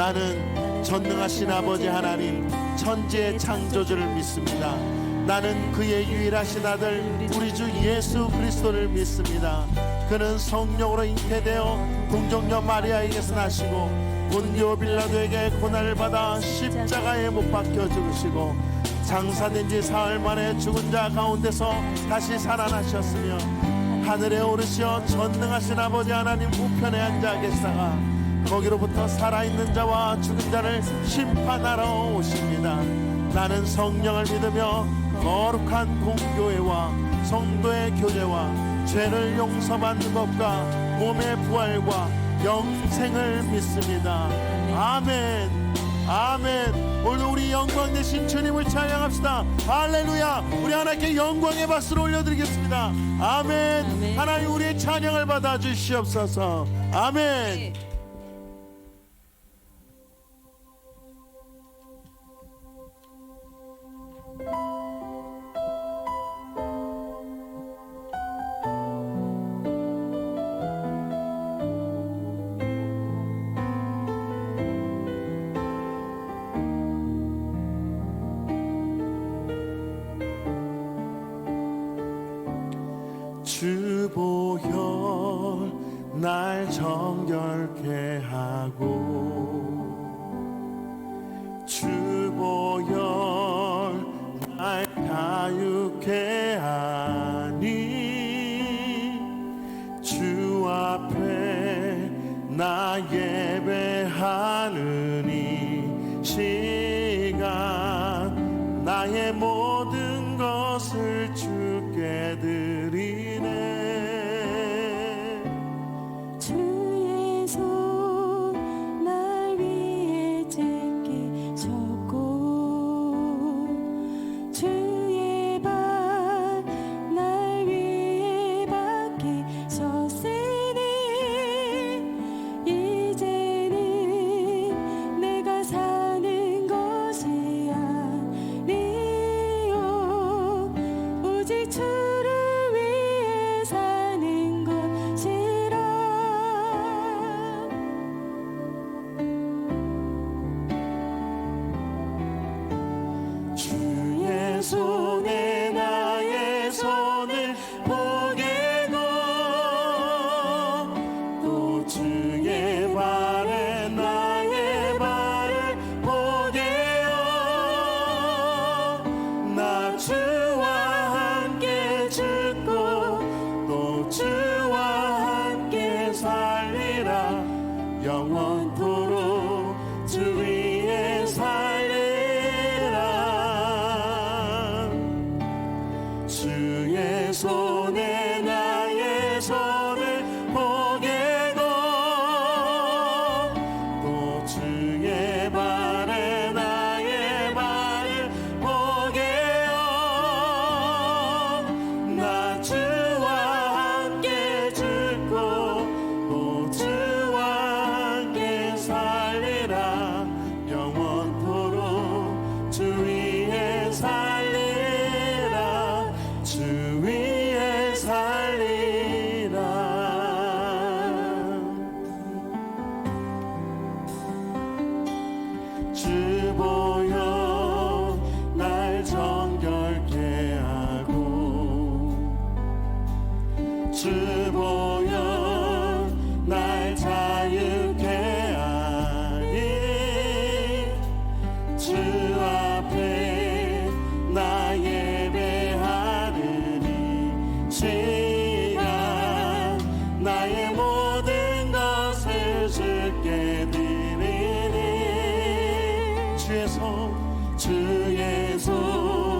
나는 전능하신 아버지 하나님 천지의 창조주를 믿습니다. 나는 그의 유일하신 아들 우리 주 예수 그리스도를 믿습니다. 그는 성령으로 잉태되어 동정녀 마리아에게서 나시고 본디오 빌라도에게 고난을 받아 십자가에 못 박혀 죽으시고 장사된 지 사흘 만에 죽은 자 가운데서 다시 살아나셨으며 하늘에 오르시어 전능하신 아버지 하나님 우편에 앉아 계시다가 거기로부터 살아있는 자와 죽은 자를 심판하러 오십니다. 나는 성령을 믿으며 거룩한 공교회와 성도의 교제와 죄를 용서받는 것과 몸의 부활과 영생을 믿습니다. 아멘. 아멘. 오늘 우리 영광 되신 주님을 찬양합시다. 할렐루야. 우리 하나님께 영광의 박수를 올려드리겠습니다. 아멘. 아멘. 하나님 우리의 찬양을 받아 주시옵소서. 아멘. 주보혈 날 정결케 하고 주보혈 날 자유케 하니 주 앞에 나 예배하는 이 시간 나의 모든 것을 주께 드리네. 주의 손 날 위해 찢기셨고 주의 발 날 위해 박히셨으니 이제는 내가 사는 것이 아니요 오직 주를 위해 사는 것이라. 주의 손에 나의 손을 보게 도 또 주의 발에 나의 발을 보게요. 나 주와 함께 죽고 또 주와 함께 살리라. 영원토록 주 위에 살리라. 주의 손에 나의 손을 보게 도 또 주의 발에 나의 발을 보게요. 나 주와 함께 죽고 또 주와 함께 살리라. 영원토록 주 위에 살리라. 주 위에 살리라. 주보혈 날 정결케 하고 주보혈 날 자유케 하니 주 앞에 나 예배하는 이 시간 나의 모든 것을 주께 드리니 주의 손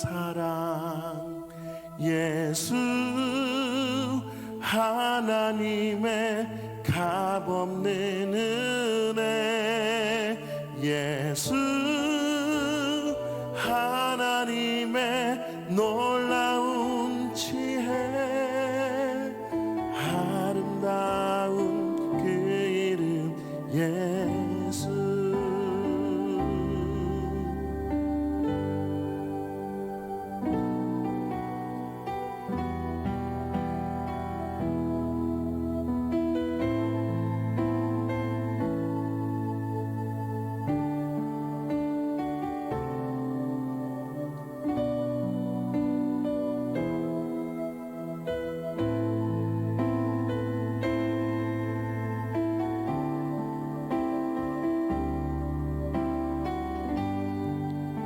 사랑 예수 하나님의 값없는 은혜 예수 하나님의 놀라운 지혜 아름다운 그 이름 예수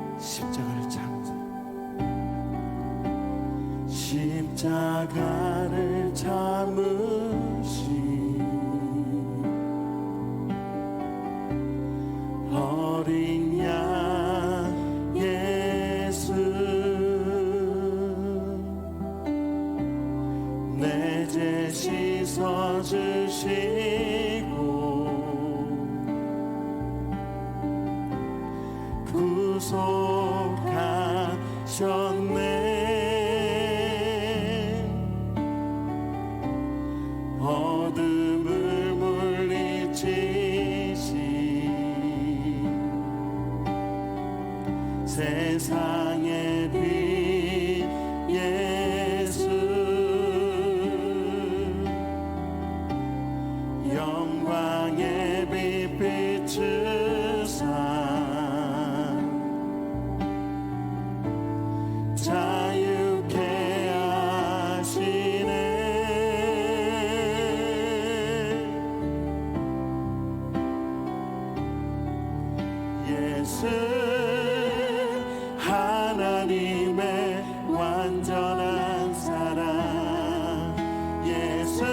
십자가를 참으시 십자가를 참으시 어린 양 예수 내 죄 씻어주시고 구속하셨네 어둠을 물리치신 세상의 빛 예수 영광의 빛 비추사 자유케 하시네 예수 하나님의 완전한 사랑 예수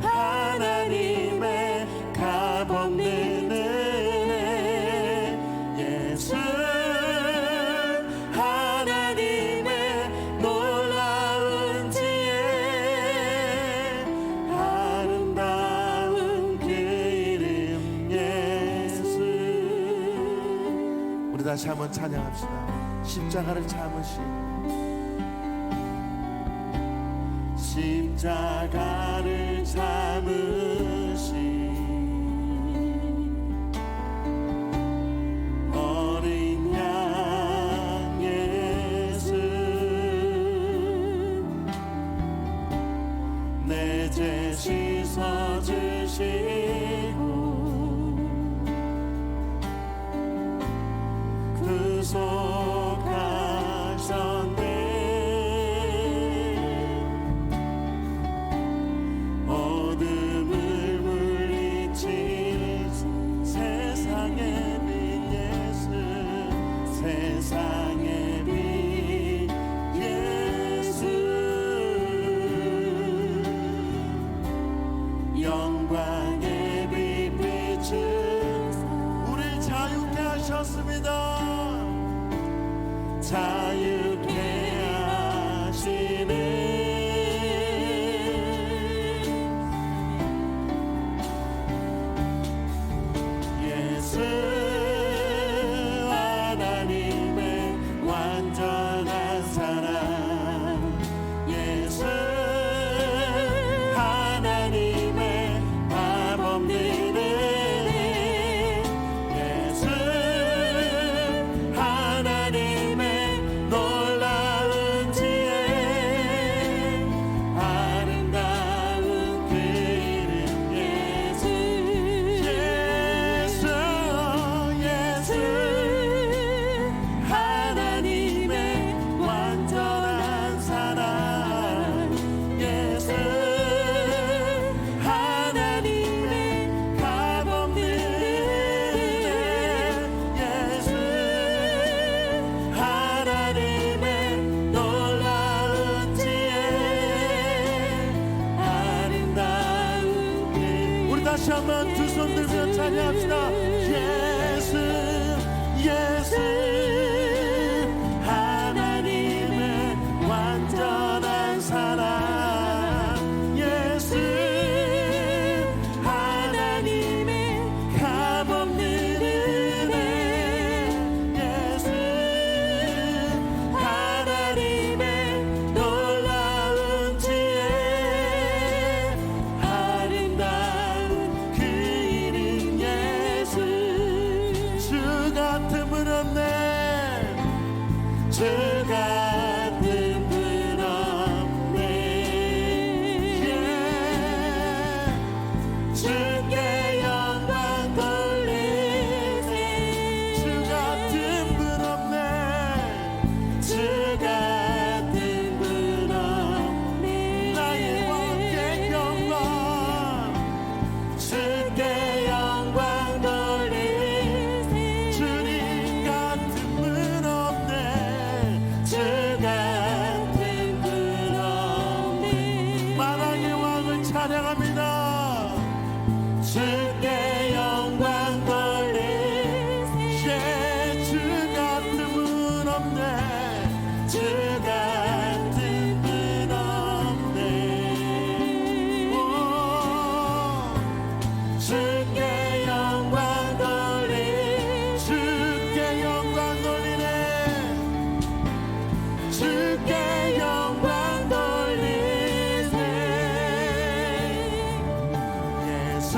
하나님의 값없는 은혜 예수 하나님의 놀라운 지혜 아름다운 그 이름 예수 우리 다시 한번 찬양합시다. 십자가를 참으신 십자가를 참으신 어린 양 예수 내 죄 씻어주시고 구속하셨네 어둠을 물리친 세상의 빛 예수 세상의 빛 예수 영광의 빛 비춘 우리 자유케 하셨습니다. 자유케 하시네 예수 하나님의 완전한 사랑 예수 하나님의 값없는 은혜 예수 하나님의 놀라운 지혜 아름다운 그 이름 예수 예수 예수 하나님의 완전한 사랑 예수 하나님의 값없는 은혜 예수 하나님의 놀라운 지혜 아름다운 그 우리 다시 한번 두 손 들며 찬양합시다. 예수 예수 예수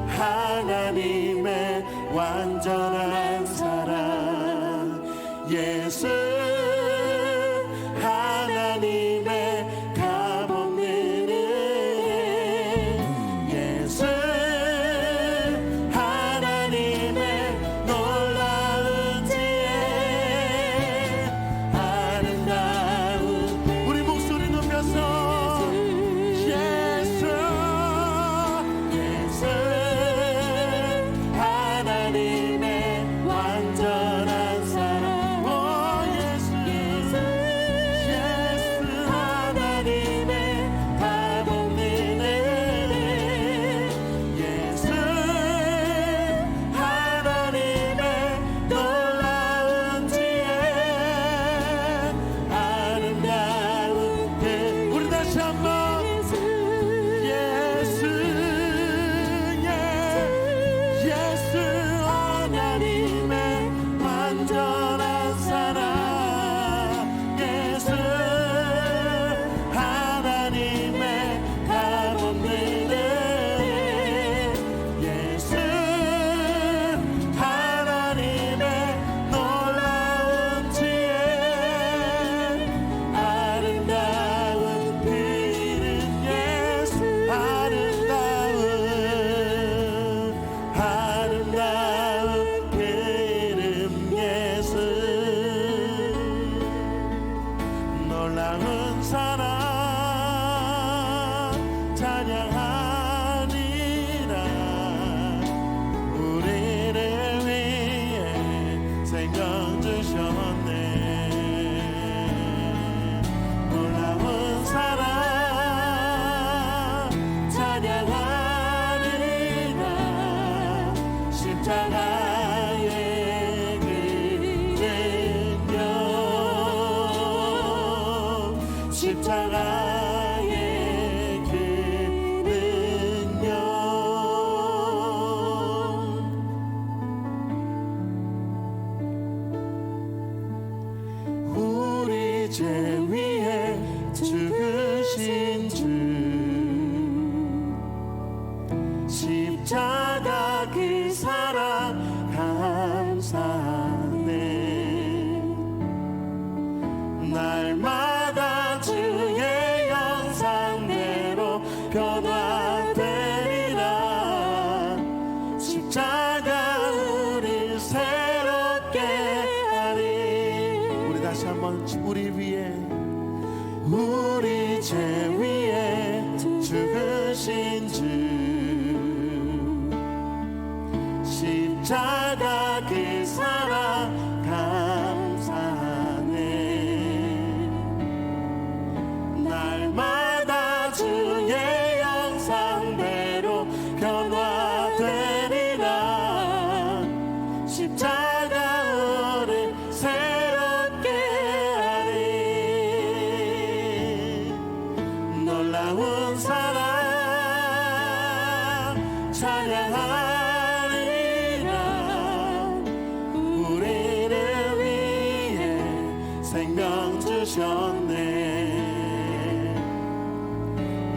하나님의 완전한 사랑 예수 하나님의 값없는 은 예수 하나님의 놀라운 지혜 아름다운 우리 목소리 높여서 예수 예수 하나님의 완전한 사랑 오 예수 예수 하나님의 값없는 은혜 예수 하나님의 놀라운 지혜 아름다운 그 우리 다시 한번 예수 예수 하나님의 완전한 사랑 예수 하나님의 값없는 은 예수 하나님의 놀라운 지혜 아름다운 그 이름 예수 아름다운 그 이름 예수 놀라운 사랑 찬양하리라 우리를 위해 생명 주셨네 놀라운 사랑 찬양하리라 십자가의 그 능력 십자가의 그 능력 우리 죄 위에 죽으신 주 십자가 그 사랑 감사하네 날마다 주의 형상대로 변화되리라 십자가 우릴 새롭게 하리 우리 다시 한번 우리 위에 우리 죄 위에 죽으신 주 십자가 그 사랑 감사하네 날마다 주의 형상대로 변화되리라 십자가 우를 새롭게 하리 놀라운 사랑 찬양하리라 우리를 위해 생명 주셨네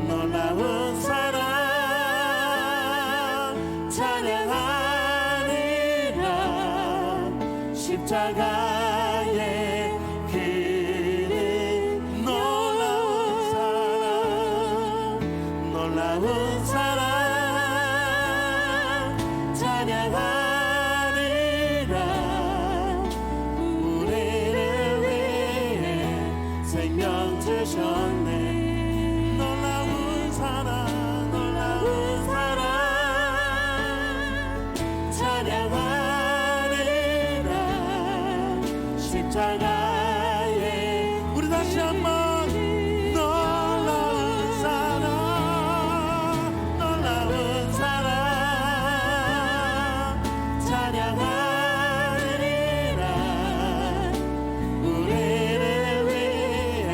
놀라운 사랑 찬양하리라 십자가의 길은 놀라운 사랑 찬양하리라 우리를 위해 생명 주셨네 놀라운 사랑 찬양하리라 십자가의 우리 다시 한번 놀라운 사랑 찬양하리라 우리를 위해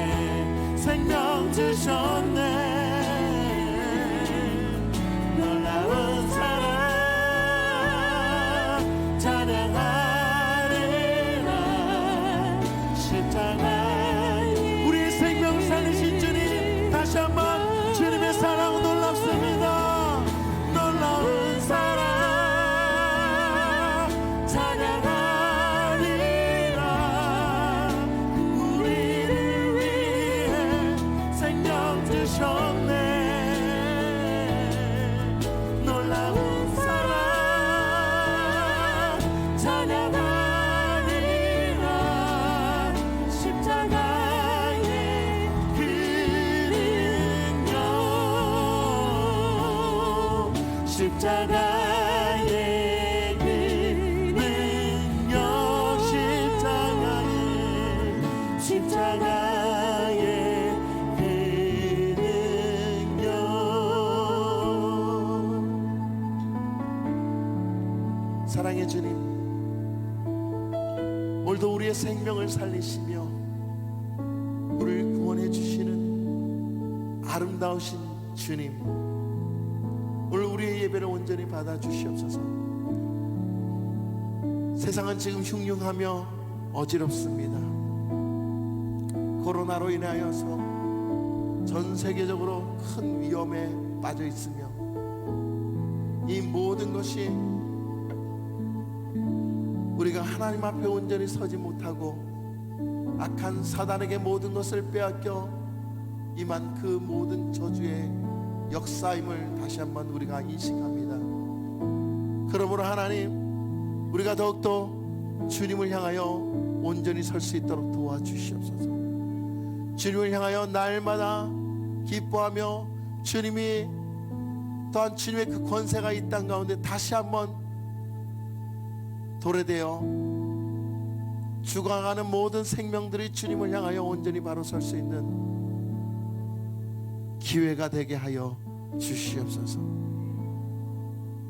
생명 주셨네 놀라운 사랑 찬양하리라 십자가의 우리의 생명 살리신 주님 다시 한번 주님의 사랑 놀랍습니다 놀라운 사랑 찬양하리라. 십자가의 그 능력, 십자가의 그 능력, 십자가의 그 능력. 사랑의 주님, 오늘도 우리의 생명을 살리시며 우리를 구원해 주시는 아름다우신 주님, 오늘 우리의 예배를 온전히 받아 주시옵소서. 세상은 지금 흉흉하며 어지럽습니다. 코로나로 인하여서 전 세계적으로 큰 위험에 빠져 있으며 이 모든 것이 우리가 하나님 앞에 온전히 서지 못하고 악한 사단에게 모든 것을 빼앗겨 임한 그 모든 저주의 역사임을 다시 한번 우리가 인식합니다. 그러므로 하나님, 우리가 더욱더 주님을 향하여 온전히 설 수 있도록 도와주시옵소서. 주님을 향하여 날마다 기뻐하며 주님이 또한 주님의 그 권세가 이 땅 가운데 다시 한번 도래되어 죽어가는 모든 생명들이 주님을 향하여 온전히 바로 설 수 있는 기회가 되게 하여 주시옵소서.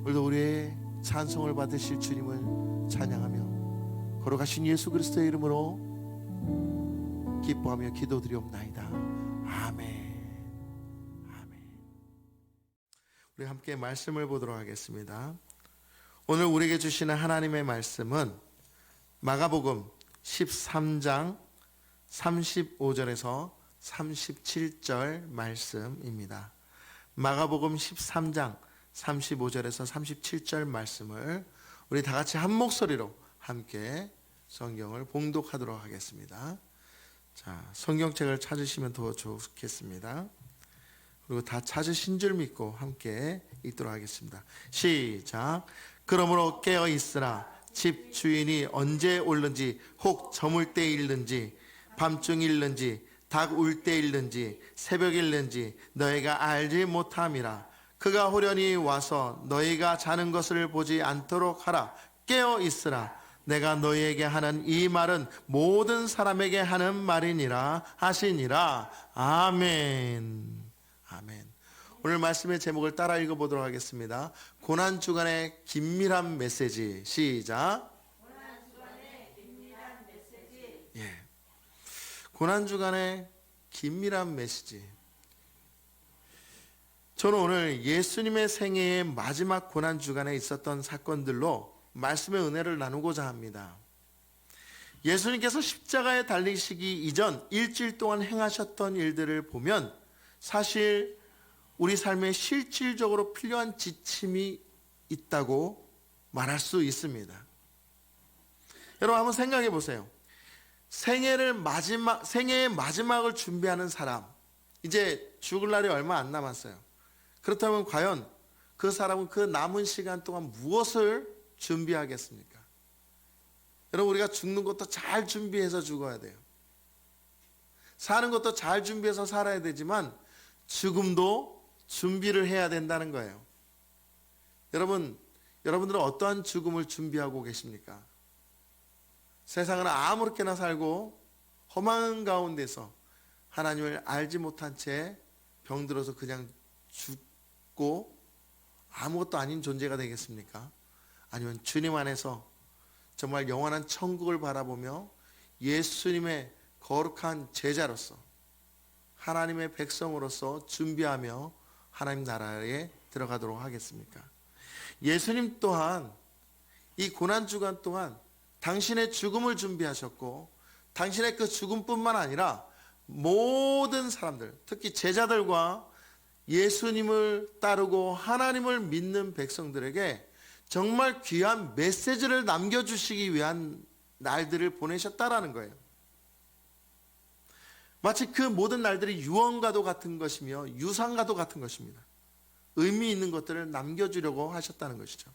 오늘도 우리의 찬송을 받으실 주님을 찬양하며 걸어가신 예수 그리스도의 이름으로 기뻐하며 기도드리옵나이다. 아멘. 아멘. 우리 함께 말씀을 보도록 하겠습니다. 오늘 우리에게 주시는 하나님의 말씀은 마가복음 13장 35절에서 37절 말씀입니다. 마가복음 13장 35절에서 37절 말씀을 우리 다 같이 한 목소리로 함께 성경을 봉독하도록 하겠습니다. 자, 성경책을 찾으시면 더 좋겠습니다. 그리고 다 찾으신 줄 믿고 함께 읽도록 하겠습니다. 시작. 그러므로 깨어 있으라. 집 주인이 언제 올는지, 혹 저물 때 일는지, 밤중 일는지, 닭 울 때 일는지, 새벽 일는지 너희가 알지 못함이라. 그가 호련히 와서 너희가 자는 것을 보지 않도록 하라. 깨어 있으라. 내가 너희에게 하는 이 말은 모든 사람에게 하는 말이니라 하시니라. 아멘. 아멘. 오늘 말씀의 제목을 따라 읽어보도록 하겠습니다. 고난주간의 긴밀한 메시지. 시작. 고난주간의 긴밀한 메시지. 예. 고난주간의 긴밀한 메시지. 저는 오늘 예수님의 생애의 마지막 고난주간에 있었던 사건들로 말씀의 은혜를 나누고자 합니다. 예수님께서 십자가에 달리시기 이전 일주일 동안 행하셨던 일들을 보면 사실 우리 삶에 실질적으로 필요한 지침이 있다고 말할 수 있습니다. 여러분 한번 생각해 보세요. 생애의 마지막을 준비하는 사람, 이제 죽을 날이 얼마 안 남았어요. 그렇다면 과연 그 사람은 그 남은 시간 동안 무엇을 준비하겠습니까? 여러분, 우리가 죽는 것도 잘 준비해서 죽어야 돼요. 사는 것도 잘 준비해서 살아야 되지만 죽음도 준비를 해야 된다는 거예요. 여러분들은 어떠한 죽음을 준비하고 계십니까? 세상은 아무렇게나 살고 험한 가운데서 하나님을 알지 못한 채 병들어서 그냥 죽고 아무것도 아닌 존재가 되겠습니까? 아니면 주님 안에서 정말 영원한 천국을 바라보며 예수님의 거룩한 제자로서 하나님의 백성으로서 준비하며 하나님 나라에 들어가도록 하겠습니까? 예수님 또한 이 고난주간 동안 당신의 죽음을 준비하셨고 당신의 그 죽음뿐만 아니라 모든 사람들, 특히 제자들과 예수님을 따르고 하나님을 믿는 백성들에게 정말 귀한 메시지를 남겨주시기 위한 날들을 보내셨다라는 거예요. 마치 그 모든 날들이 유언과도 같은 것이며 유산과도 같은 것입니다. 의미 있는 것들을 남겨주려고 하셨다는 것이죠.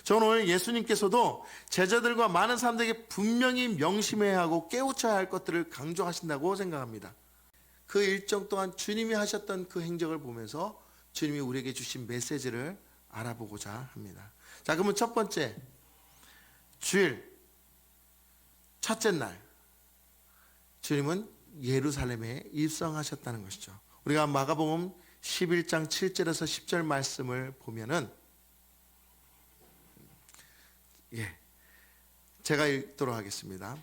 저는 오늘 예수님께서도 제자들과 많은 사람들에게 분명히 명심해야 하고 깨우쳐야 할 것들을 강조하신다고 생각합니다. 그 일정 동안 주님이 하셨던 그 행적을 보면서 주님이 우리에게 주신 메시지를 알아보고자 합니다. 자, 그러면 첫 번째, 주일 첫째 날 주님은 예루살렘에 입성하셨다는 것이죠. 우리가 마가복음 11장 7절에서 10절 말씀을 보면은, 제가 읽도록 하겠습니다.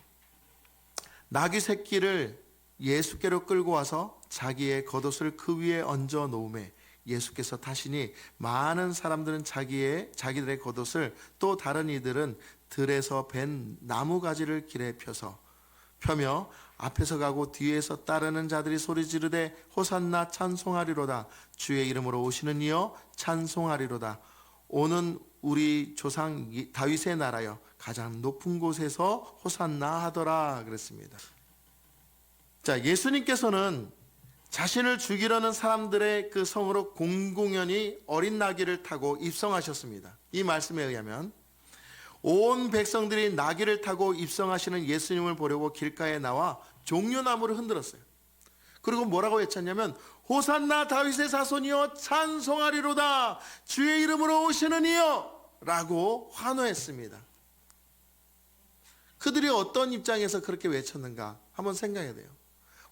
나귀 새끼를 예수께로 끌고 와서 자기의 겉옷을 그 위에 얹어 놓음에 예수께서 타시니 많은 사람들은 자기들의 겉옷을, 또 다른 이들은 들에서 벤 나무 가지를 길에 펴며 앞에서 가고 뒤에서 따르는 자들이 소리 지르되 호산나 찬송하리로다. 주의 이름으로 오시는 이여 찬송하리로다. 오는 우리 조상 다윗의 나라여 가장 높은 곳에서 호산나 하더라 그랬습니다. 자, 예수님께서는 자신을 죽이려는 사람들의 그 성으로 공공연히 어린 나귀를 타고 입성하셨습니다. 이 말씀에 의하면 온 백성들이 나귀를 타고 입성하시는 예수님을 보려고 길가에 나와 종려나무를 흔들었어요. 그리고 뭐라고 외쳤냐면 호산나 다윗의 자손이여 찬송하리로다. 주의 이름으로 오시는 이여 라고 환호했습니다. 그들이 어떤 입장에서 그렇게 외쳤는가 한번 생각해야 돼요.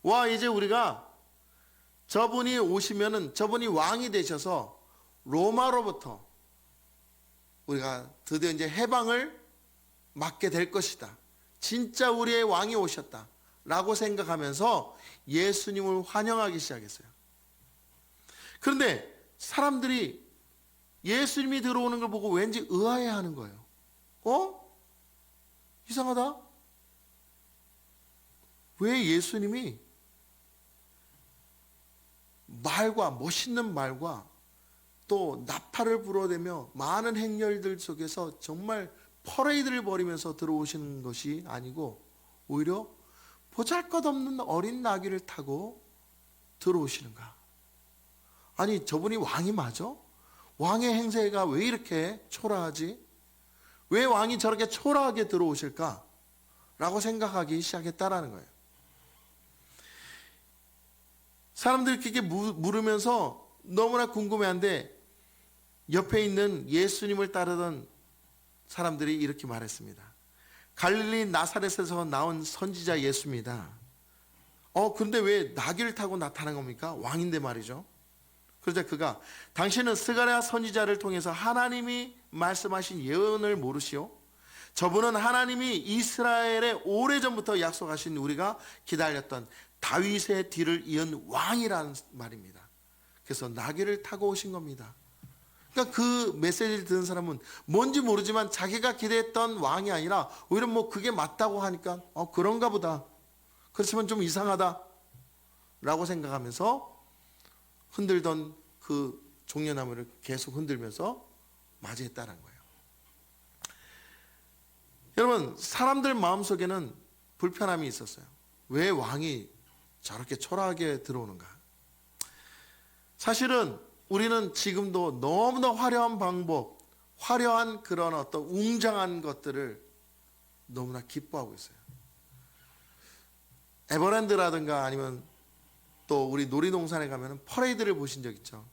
와, 이제 우리가 저분이 오시면은, 저분이 왕이 되셔서 로마로부터 우리가 드디어 이제 해방을 맞게 될 것이다. 진짜 우리의 왕이 오셨다 라고 생각하면서 예수님을 환영하기 시작했어요. 그런데 사람들이 예수님이 들어오는 걸 보고 왠지 의아해하는 거예요. 이상하다. 왜 예수님이 말과, 멋있는 말과 또 나팔을 불어대며 많은 행렬들 속에서 정말 퍼레이드를 벌이면서 들어오시는 것이 아니고 오히려 보잘것없는 어린 나귀를 타고 들어오시는가? 아니, 저분이 왕이 맞아? 왕의 행세가 왜 이렇게 초라하지? 왜 왕이 저렇게 초라하게 들어오실까? 라고 생각하기 시작했다라는 거예요. 사람들이 그렇게 물으면서 너무나 궁금해한데 옆에 있는 예수님을 따르던 사람들이 이렇게 말했습니다. 갈릴리 나사렛에서 나온 선지자 예수입니다. 그런데 왜 나귀를 타고 나타난 겁니까? 왕인데 말이죠. 그러자 그가 당신은 스가랴 선지자를 통해서 하나님이 말씀하신 예언을 모르시오? 저분은 하나님이 이스라엘에 오래전부터 약속하신 우리가 기다렸던 다윗의 뒤를 이은 왕이라는 말입니다. 그래서 나귀를 타고 오신 겁니다. 그러니까 그 메시지를 듣는 사람은 뭔지 모르지만 자기가 기대했던 왕이 아니라 오히려 그게 맞다고 하니까 그런가 보다. 그렇지만 좀 이상하다 라고 생각하면서 흔들던 그 종려나무를 계속 흔들면서 맞이했다는 거예요. 여러분, 사람들 마음속에는 불편함이 있었어요. 왜 왕이 저렇게 초라하게 들어오는가? 사실은 우리는 지금도 너무나 화려한 방법, 화려한 그런 어떤 웅장한 것들을 너무나 기뻐하고 있어요. 에버랜드라든가 아니면 또 우리 놀이동산에 가면 퍼레이드를 보신 적 있죠?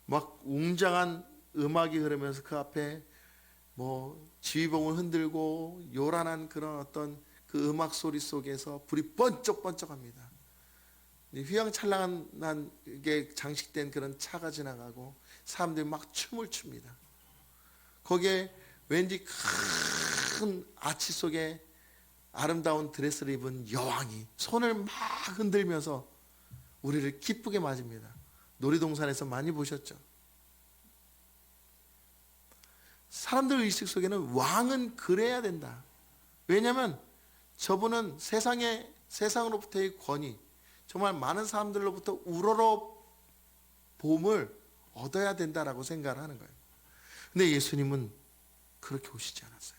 막 웅장한 음악이 흐르면서 그 앞에 지휘봉을 흔들고 요란한 그런 어떤 그 음악 소리 속에서 불이 번쩍번쩍합니다. 휘황찬란한 게 장식된 그런 차가 지나가고 사람들이 막 춤을 춥니다. 거기에 왠지 큰 아치 속에 아름다운 드레스를 입은 여왕이 손을 막 흔들면서 우리를 기쁘게 맞습니다. 놀이동산에서 많이 보셨죠? 사람들 의식 속에는 왕은 그래야 된다. 왜냐하면 저분은 세상으로부터의 권위, 정말 많은 사람들로부터 우러러 봄을 얻어야 된다라고 생각을 하는 거예요. 근데 예수님은 그렇게 오시지 않았어요.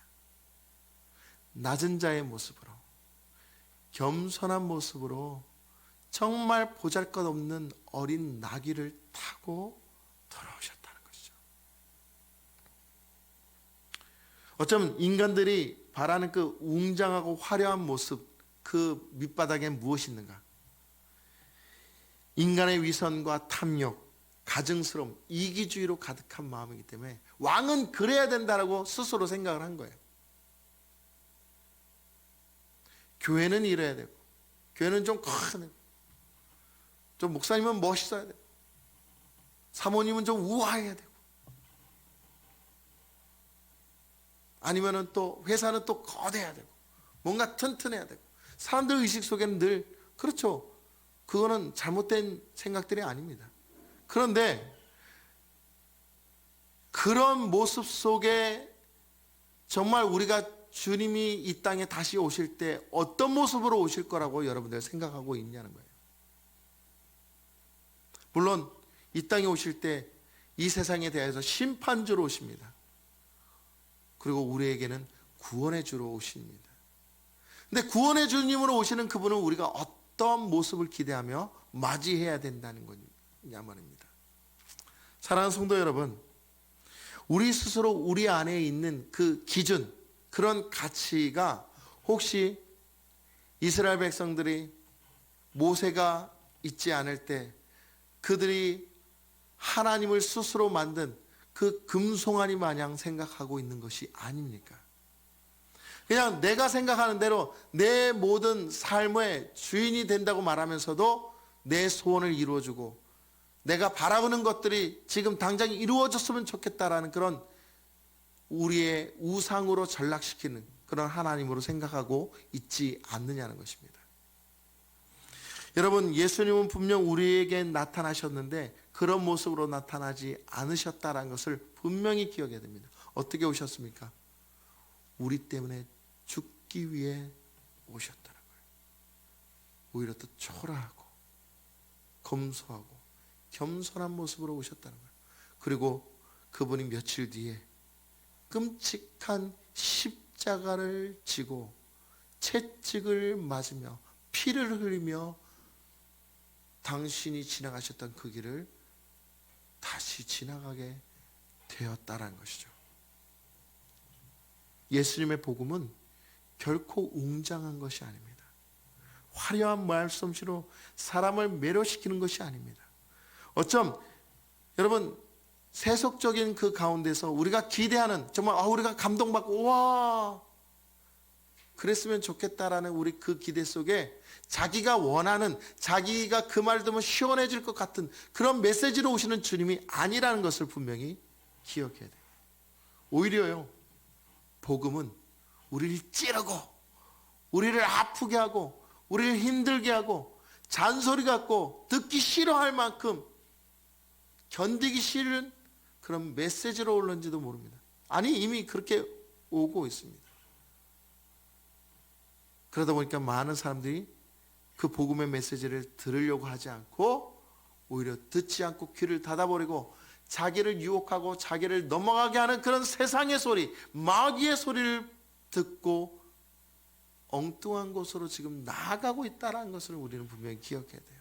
낮은 자의 모습으로, 겸손한 모습으로 정말 보잘것없는 어린 나귀를 타고 돌아오셨다는 것이죠. 어쩌면 인간들이 바라는 그 웅장하고 화려한 모습, 그 밑바닥에 무엇이 있는가? 인간의 위선과 탐욕, 가증스러움, 이기주의로 가득한 마음이기 때문에 왕은 그래야 된다라고 스스로 생각을 한 거예요. 교회는 이래야 되고, 교회는 좀 커야 되고, 좀 목사님은 멋있어야 되고, 사모님은 좀 우아해야 되고, 아니면은 또 회사는 또 거대해야 되고, 뭔가 튼튼해야 되고, 사람들 의식 속에는 늘 그렇죠. 그거는 잘못된 생각들이 아닙니다. 그런데 그런 모습 속에 정말 우리가 주님이 이 땅에 다시 오실 때 어떤 모습으로 오실 거라고 여러분들 생각하고 있냐는 거예요. 물론 이 땅에 오실 때 이 세상에 대해서 심판주로 오십니다. 그리고 우리에게는 구원의 주로 오십니다. 근데 구원의 주님으로 오시는 그분은 우리가 어떤 모습을 기대하며 맞이해야 된다는 거냐 말입니다. 사랑하는 성도 여러분, 우리 스스로 우리 안에 있는 그 기준, 그런 가치가 혹시 이스라엘 백성들이 모세가 있지 않을 때 그들이 하나님을 스스로 만든 그 금송아지 마냥 생각하고 있는 것이 아닙니까? 그냥 내가 생각하는 대로 내 모든 삶의 주인이 된다고 말하면서도 내 소원을 이루어주고 내가 바라보는 것들이 지금 당장 이루어졌으면 좋겠다라는 그런 우리의 우상으로 전락시키는 그런 하나님으로 생각하고 있지 않느냐는 것입니다. 여러분, 예수님은 분명 우리에게 나타나셨는데 그런 모습으로 나타나지 않으셨다는 것을 분명히 기억해야 됩니다. 어떻게 오셨습니까? 우리 때문에 죽기 위해 오셨다는 거예요. 오히려 더 초라하고 검소하고 겸손한 모습으로 오셨다는 거예요. 그리고 그분이 며칠 뒤에 끔찍한 십자가를 지고 채찍을 맞으며 피를 흘리며 당신이 지나가셨던 그 길을 다시 지나가게 되었다라는 것이죠. 예수님의 복음은 결코 웅장한 것이 아닙니다. 화려한 말씀으로 사람을 매료시키는 것이 아닙니다. 어쩜 여러분 세속적인 그 가운데서 우리가 기대하는 정말 우리가 감동받고 와 그랬으면 좋겠다라는 우리 그 기대 속에 자기가 원하는 자기가 그 말 들으면 시원해질 것 같은 그런 메시지로 오시는 주님이 아니라는 것을 분명히 기억해야 돼요. 오히려요 복음은 우리를 찌르고 우리를 아프게 하고 우리를 힘들게 하고 잔소리 같고 듣기 싫어할 만큼 견디기 싫은 그런 메시지로 올는지도 모릅니다. 아니 이미 그렇게 오고 있습니다. 그러다 보니까 많은 사람들이 그 복음의 메시지를 들으려고 하지 않고 오히려 듣지 않고 귀를 닫아버리고 자기를 유혹하고 자기를 넘어가게 하는 그런 세상의 소리, 마귀의 소리를 듣고 엉뚱한 곳으로 지금 나아가고 있다는 것을 우리는 분명히 기억해야 돼요.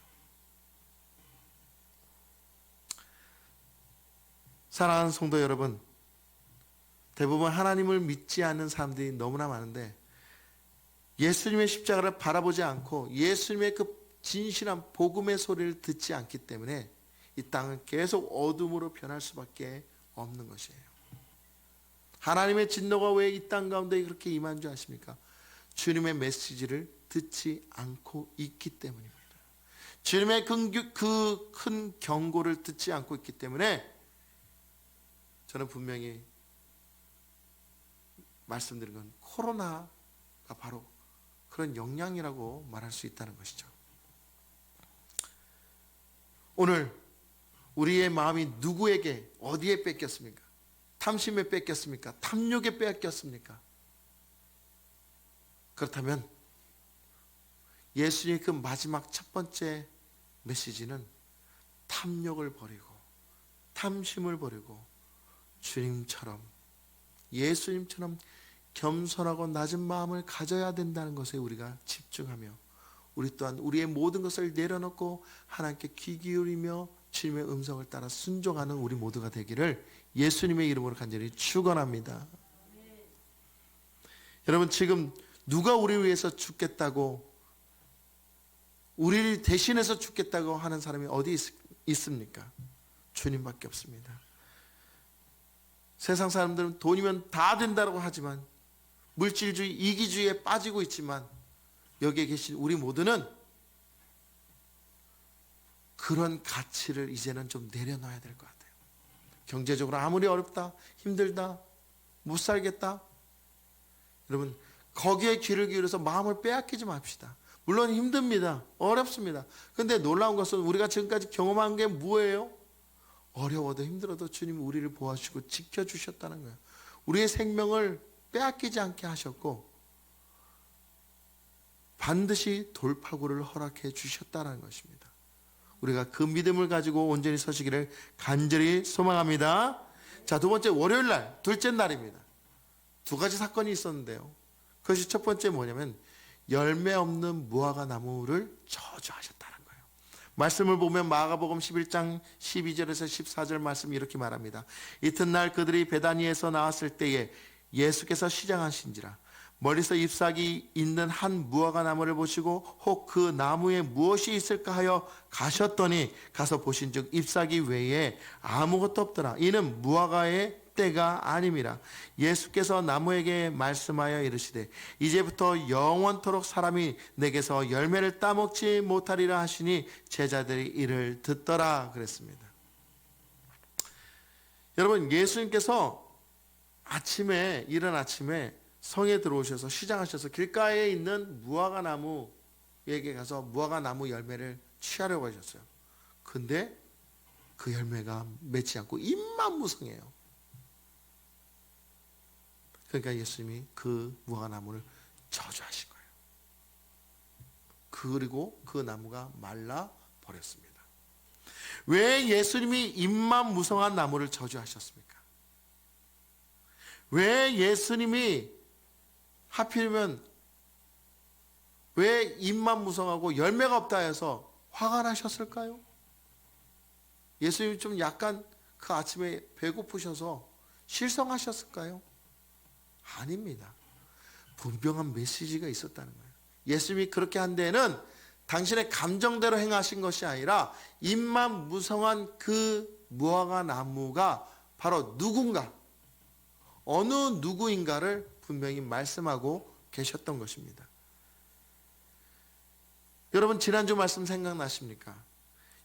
사랑하는 성도 여러분, 대부분 하나님을 믿지 않는 사람들이 너무나 많은데 예수님의 십자가를 바라보지 않고 예수님의 그 진실한 복음의 소리를 듣지 않기 때문에 이 땅은 계속 어둠으로 변할 수밖에 없는 것이에요. 하나님의 진노가 왜 이 땅 가운데 그렇게 임한 줄 아십니까? 주님의 메시지를 듣지 않고 있기 때문입니다. 주님의 그 큰 경고를 듣지 않고 있기 때문에 저는 분명히 말씀드린 건 코로나가 바로 그런 영향이라고 말할 수 있다는 것이죠. 오늘 우리의 마음이 누구에게 어디에 뺏겼습니까? 탐심에 뺏겼습니까? 탐욕에 뺏겼습니까? 그렇다면 예수님의 그 마지막 첫 번째 메시지는 탐욕을 버리고 탐심을 버리고 주님처럼 예수님처럼 겸손하고 낮은 마음을 가져야 된다는 것에 우리가 집중하며 우리 또한 우리의 모든 것을 내려놓고 하나님께 귀 기울이며 주님의 음성을 따라 순종하는 우리 모두가 되기를 예수님의 이름으로 간절히 축원합니다. 여러분, 지금 누가 우리를 위해서 죽겠다고, 우리를 대신해서 죽겠다고 하는 사람이 어디 있습니까? 주님밖에 없습니다. 세상 사람들은 돈이면 다 된다고 하지만, 물질주의, 이기주의에 빠지고 있지만, 여기에 계신 우리 모두는 그런 가치를 이제는 좀 내려놔야 될 것 같아요. 경제적으로 아무리 어렵다, 힘들다, 못 살겠다, 여러분, 거기에 귀를 기울여서 마음을 빼앗기지 맙시다. 물론 힘듭니다. 어렵습니다. 그런데 놀라운 것은 우리가 지금까지 경험한 게 뭐예요? 어려워도 힘들어도 주님이 우리를 보호하시고 지켜주셨다는 거예요. 우리의 생명을 빼앗기지 않게 하셨고 반드시 돌파구를 허락해 주셨다는 것입니다. 우리가 그 믿음을 가지고 온전히 서시기를 간절히 소망합니다. 자, 두 번째, 월요일 날, 둘째 날입니다. 두 가지 사건이 있었는데요. 그것이 첫 번째 뭐냐면 열매 없는 무화과 나무를 저주하셨다는 거예요. 말씀을 보면 마가복음 11장 12절에서 14절 말씀 이렇게 말합니다. 이튿날 그들이 베다니에서 나왔을 때에 예수께서 시장하신지라 멀리서 잎사귀 있는 한 무화과 나무를 보시고 혹 그 나무에 무엇이 있을까 하여 가셨더니 가서 보신즉 잎사귀 외에 아무것도 없더라. 이는 무화과의 때가 아님이라. 예수께서 나무에게 말씀하여 이르시되 이제부터 영원토록 사람이 내게서 열매를 따먹지 못하리라 하시니 제자들이 이를 듣더라 그랬습니다. 여러분, 예수님께서 이른 아침에 성에 들어오셔서 시장하셔서 길가에 있는 무화과 나무에게 가서 무화과 나무 열매를 취하려고 하셨어요. 근데 그 열매가 맺지 않고 잎만 무성해요. 그러니까 예수님이 그 무화과 나무를 저주하신 거예요. 그리고 그 나무가 말라 버렸습니다. 왜 예수님이 잎만 무성한 나무를 저주하셨습니까? 왜 예수님이 하필이면 왜 잎만 무성하고 열매가 없다 해서 화가 나셨을까요? 예수님이 좀 약간 그 아침에 배고프셔서 실성하셨을까요? 아닙니다. 분명한 메시지가 있었다는 거예요. 예수님이 그렇게 한 데에는 당신의 감정대로 행하신 것이 아니라 잎만 무성한 그 무화과 나무가 바로 누군가, 어느 누구인가를 분명히 말씀하고 계셨던 것입니다. 여러분, 지난주 말씀 생각나십니까?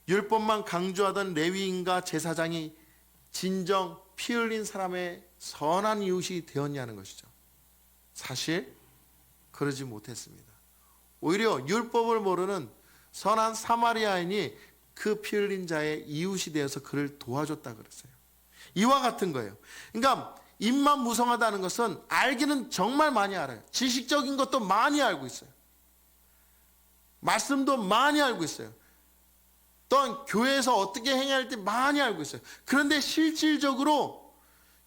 율법만 강조하던 레위인과 제사장이 진정 피 흘린 사람의 선한 이웃이 되었냐는 것이죠. 사실 그러지 못했습니다. 오히려 율법을 모르는 선한 사마리아인이 그 피 흘린 자의 이웃이 되어서 그를 도와줬다 그랬어요. 이와 같은 거예요. 그러니까 잎만 무성하다는 것은 알기는 정말 많이 알아요. 지식적인 것도 많이 알고 있어요. 말씀도 많이 알고 있어요. 또한 교회에서 어떻게 행해야 할지 많이 알고 있어요. 그런데 실질적으로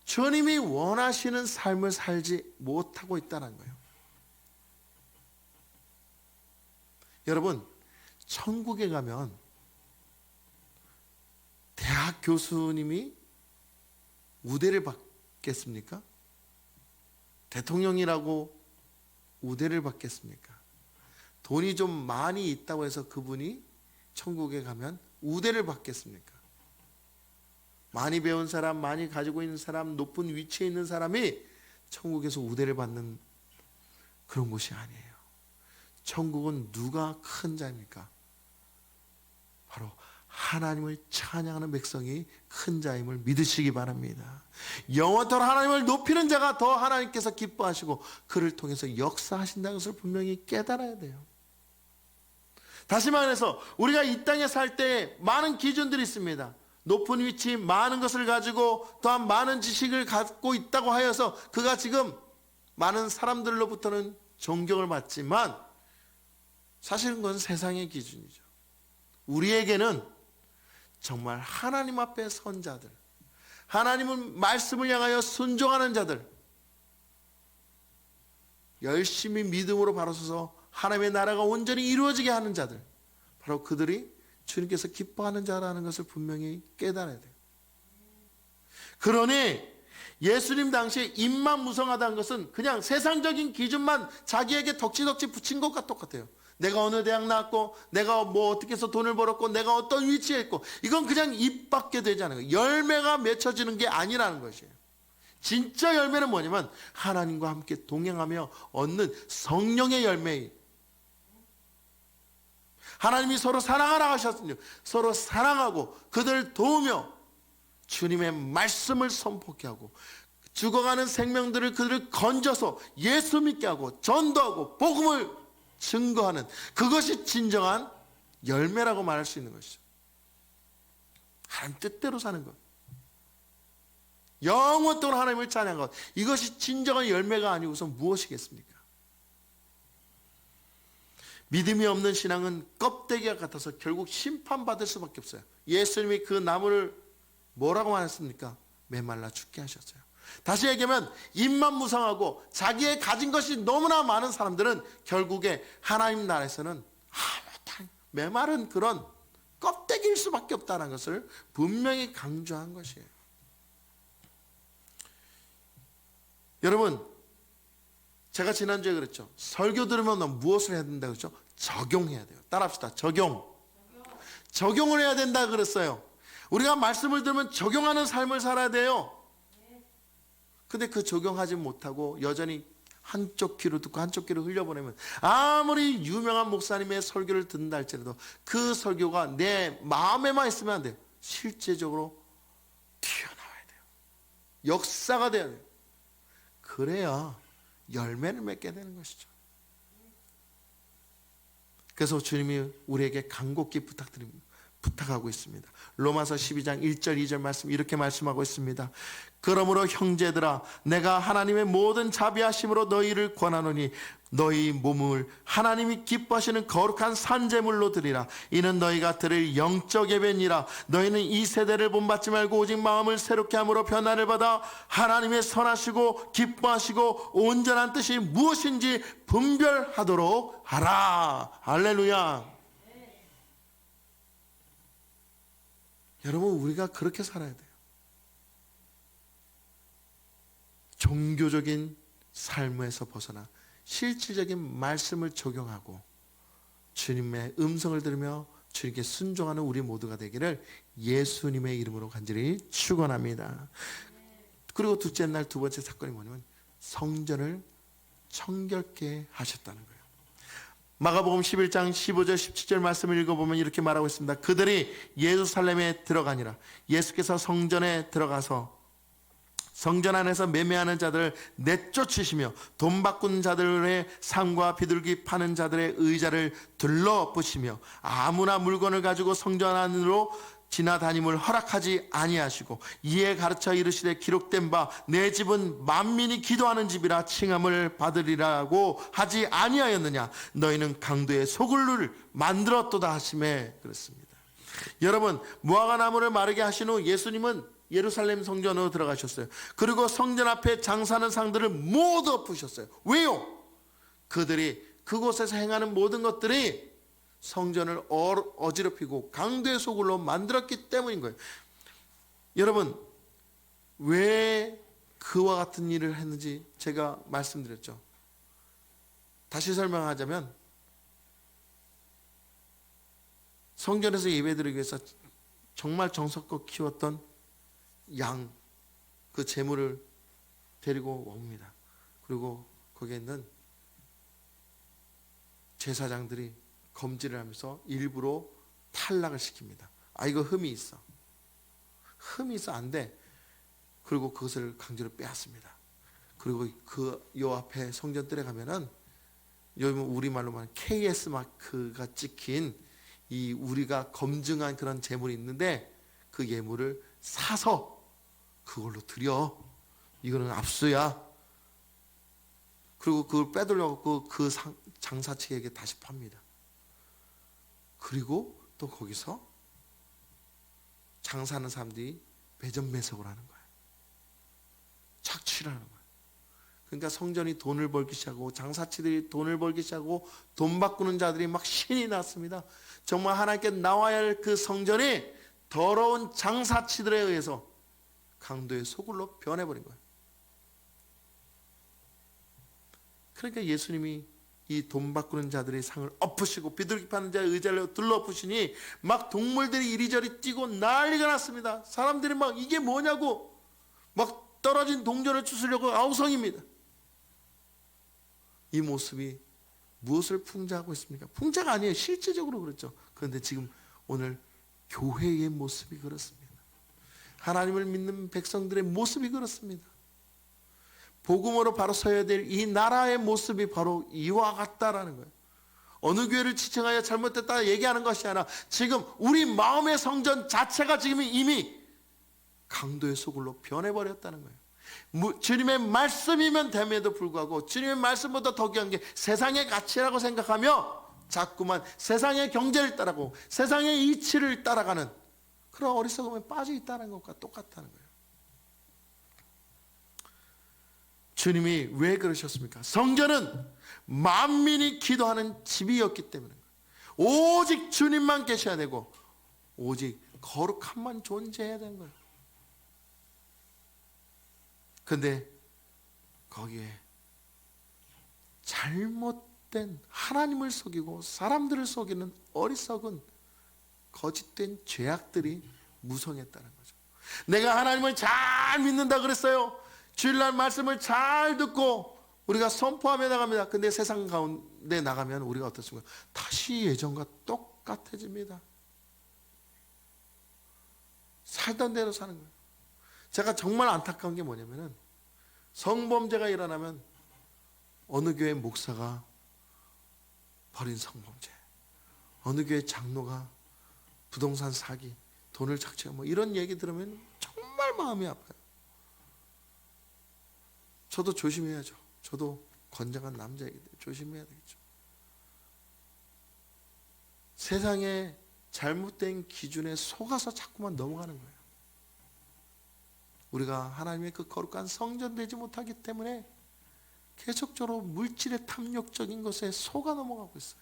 주님이 원하시는 삶을 살지 못하고 있다는 거예요. 여러분, 천국에 가면 대학 교수님이 우대를 받겠습니까? 대통령이라고 우대를 받겠습니까? 돈이 좀 많이 있다고 해서 그분이 천국에 가면 우대를 받겠습니까? 많이 배운 사람, 많이 가지고 있는 사람, 높은 위치에 있는 사람이 천국에서 우대를 받는 그런 곳이 아니에요. 천국은 누가 큰 자입니까? 바로 하나님을 찬양하는 백성이 큰 자임을 믿으시기 바랍니다. 영원토록 하나님을 높이는 자가 더 하나님께서 기뻐하시고 그를 통해서 역사하신다는 것을 분명히 깨달아야 돼요. 다시 말해서 우리가 이 땅에 살 때 많은 기준들이 있습니다. 높은 위치, 많은 것을 가지고 또한 많은 지식을 갖고 있다고 하여서 그가 지금 많은 사람들로부터는 존경을 받지만 사실은 그건 세상의 기준이죠. 우리에게는 정말 하나님 앞에 선 자들, 하나님의 말씀을 향하여 순종하는 자들, 열심히 믿음으로 바로 서서 하나님의 나라가 온전히 이루어지게 하는 자들, 바로 그들이 주님께서 기뻐하는 자라는 것을 분명히 깨달아야 돼요. 그러니 예수님 당시에 입만 무성하다는 것은 그냥 세상적인 기준만 자기에게 덕지덕지 붙인 것과 똑같아요. 내가 어느 대학 나왔고, 내가 뭐 어떻게 해서 돈을 벌었고, 내가 어떤 위치에 있고, 이건 그냥 입밖에 되지 않은 거예요. 열매가 맺혀지는 게 아니라는 것이에요. 진짜 열매는 뭐냐면 하나님과 함께 동행하며 얻는 성령의 열매예요. 하나님이 서로 사랑하라 하셨으니 서로 사랑하고 그들을 도우며 주님의 말씀을 선포케 하고 죽어가는 생명들을 그들을 건져서 예수 믿게 하고 전도하고 복음을 증거하는, 그것이 진정한 열매라고 말할 수 있는 것이죠. 하나님 뜻대로 사는 것, 영원토록 하나님을 찬양하는 것, 이것이 진정한 열매가 아니고서 무엇이겠습니까? 믿음이 없는 신앙은 껍데기와 같아서 결국 심판받을 수밖에 없어요. 예수님이 그 나무를 뭐라고 말했습니까? 메말라 죽게 하셨어요. 다시 얘기하면 입만 무성하고 자기의 가진 것이 너무나 많은 사람들은 결국에 하나님 나라에서는 메마른 그런 껍데기일 수밖에 없다는 것을 분명히 강조한 것이에요. 여러분, 제가 지난주에 그랬죠. 설교 들으면 무엇을 해야 된다고 그랬죠? 적용해야 돼요. 따라합시다. 적용을 해야 된다 그랬어요. 우리가 말씀을 들으면 적용하는 삶을 살아야 돼요. 근데 그 적용하지 못하고 여전히 한쪽 귀로 듣고 한쪽 귀로 흘려보내면 아무리 유명한 목사님의 설교를 듣는다 할지라도 그 설교가 내 마음에만 있으면 안 돼요. 실제적으로 튀어나와야 돼요. 역사가 돼야 돼요. 그래야 열매를 맺게 되는 것이죠. 그래서 주님이 우리에게 간곡히 부탁하고 있습니다. 로마서 12장 1절 2절 말씀 이렇게 말씀하고 있습니다. 그러므로 형제들아, 내가 하나님의 모든 자비하심으로 너희를 권하노니 너희 몸을 하나님이 기뻐하시는 거룩한 산제물로 드리라. 이는 너희가 드릴 영적 예배니라. 너희는 이 세대를 본받지 말고 오직 마음을 새롭게 함으로 변화를 받아 하나님의 선하시고 기뻐하시고 온전한 뜻이 무엇인지 분별하도록 하라. 할렐루야. 여러분, 우리가 그렇게 살아야 돼요. 종교적인 삶에서 벗어나 실질적인 말씀을 적용하고 주님의 음성을 들으며 주님께 순종하는 우리 모두가 되기를 예수님의 이름으로 간절히 축원합니다. 그리고 둘째 날 두 번째 사건이 뭐냐면 성전을 청결케 하셨다는 거예요. 마가복음 11장 15절 17절 말씀을 읽어보면 이렇게 말하고 있습니다. 그들이 예루살렘에 들어가니라. 예수께서 성전에 들어가서 성전 안에서 매매하는 자들을 내쫓으시며 돈 바꾸는 자들의 상과 비둘기 파는 자들의 의자를 둘러부시며 아무나 물건을 가지고 성전 안으로 지나다님을 허락하지 아니하시고 이에 가르쳐 이르시되 기록된 바 내 집은 만민이 기도하는 집이라 칭함을 받으리라고 하지 아니하였느냐. 너희는 강도의 소굴을 만들었도다 하시매. 그렇습니다. 여러분, 무화과 나무를 마르게 하신 후 예수님은 예루살렘 성전으로 들어가셨어요. 그리고 성전 앞에 장사하는 상들을 모두 엎으셨어요. 왜요? 그들이 그곳에서 행하는 모든 것들이 성전을 어지럽히고 강도의 소굴로 만들었기 때문인 거예요. 여러분, 왜 그와 같은 일을 했는지 제가 말씀드렸죠. 다시 설명하자면 성전에서 예배드리기 위해서 정말 정성껏 키웠던 양, 그 제물을 데리고 옵니다. 그리고 거기에 있는 제사장들이 검지를 하면서 일부러 탈락을 시킵니다. 아, 이거 흠이 있어 안 돼. 그리고 그것을 강제로 빼앗습니다. 그리고 그 요 앞에 성전뜰에 가면은 요즘 우리말로 말하는 KS 마크가 찍힌 이 우리가 검증한 그런 제물이 있는데 그 예물을 사서 그걸로 드려. 이거는 압수야. 그리고 그걸 빼돌려갖고 그 장사치에게 다시 팝니다. 그리고 또 거기서 장사하는 사람들이 매점매석을 하는 거예요. 착취를 하는 거예요. 그러니까 성전이 돈을 벌기 시작하고 장사치들이 돈을 벌기 시작하고 돈 바꾸는 자들이 막 신이 났습니다. 정말 하나님께 나와야 할 그 성전이 더러운 장사치들에 의해서 강도의 소굴로 변해버린 거예요. 그러니까 예수님이 이 돈 바꾸는 자들의 상을 엎으시고 비둘기 파는 자의 의자를 둘러엎으시니 막 동물들이 이리저리 뛰고 난리가 났습니다. 사람들이 막 이게 뭐냐고 막 떨어진 동전을 주스려고 아우성입니다. 이 모습이 무엇을 풍자하고 있습니까? 풍자가 아니에요. 실제적으로 그렇죠. 그런데 지금 오늘 교회의 모습이 그렇습니다. 하나님을 믿는 백성들의 모습이 그렇습니다. 복음으로 바로 서야 될 이 나라의 모습이 바로 이와 같다라는 거예요. 어느 교회를 지칭하여 잘못됐다 얘기하는 것이 아니라 지금 우리 마음의 성전 자체가 지금 이미 강도의 소굴로 변해버렸다는 거예요. 주님의 말씀이면 됨에도 불구하고 주님의 말씀보다 더 귀한 게 세상의 가치라고 생각하며 자꾸만 세상의 경제를 따라가고 세상의 이치를 따라가는 그런 어리석음에 빠져 있다는 것과 똑같다는 거예요. 주님이 왜 그러셨습니까? 성전은 만민이 기도하는 집이었기 때문에 오직 주님만 계셔야 되고 오직 거룩함만 존재해야 되는 거예요. 근데 거기에 잘못된 하나님을 속이고 사람들을 속이는 어리석은 거짓된 죄악들이 무성했다는 거죠. 내가 하나님을 잘 믿는다 그랬어요. 주일날 말씀을 잘 듣고 우리가 선포하며 나갑니다. 근데 세상 가운데 나가면 우리가 어떻습니까? 다시 예전과 똑같아집니다. 살던 대로 사는 거예요. 제가 정말 안타까운 게 뭐냐면은 성범죄가 일어나면 어느 교회 목사가 벌인 성범죄, 어느 교회 장로가 부동산 사기, 돈을 착취하고 뭐 이런 얘기 들으면 정말 마음이 아파요. 저도 조심해야죠. 저도 건장한 남자이기 때문에 조심해야 되겠죠. 세상의 잘못된 기준에 속아서 자꾸만 넘어가는 거예요. 우리가 하나님의 그 거룩한 성전 되지 못하기 때문에 계속적으로 물질의 탐욕적인 것에 속아 넘어가고 있어요.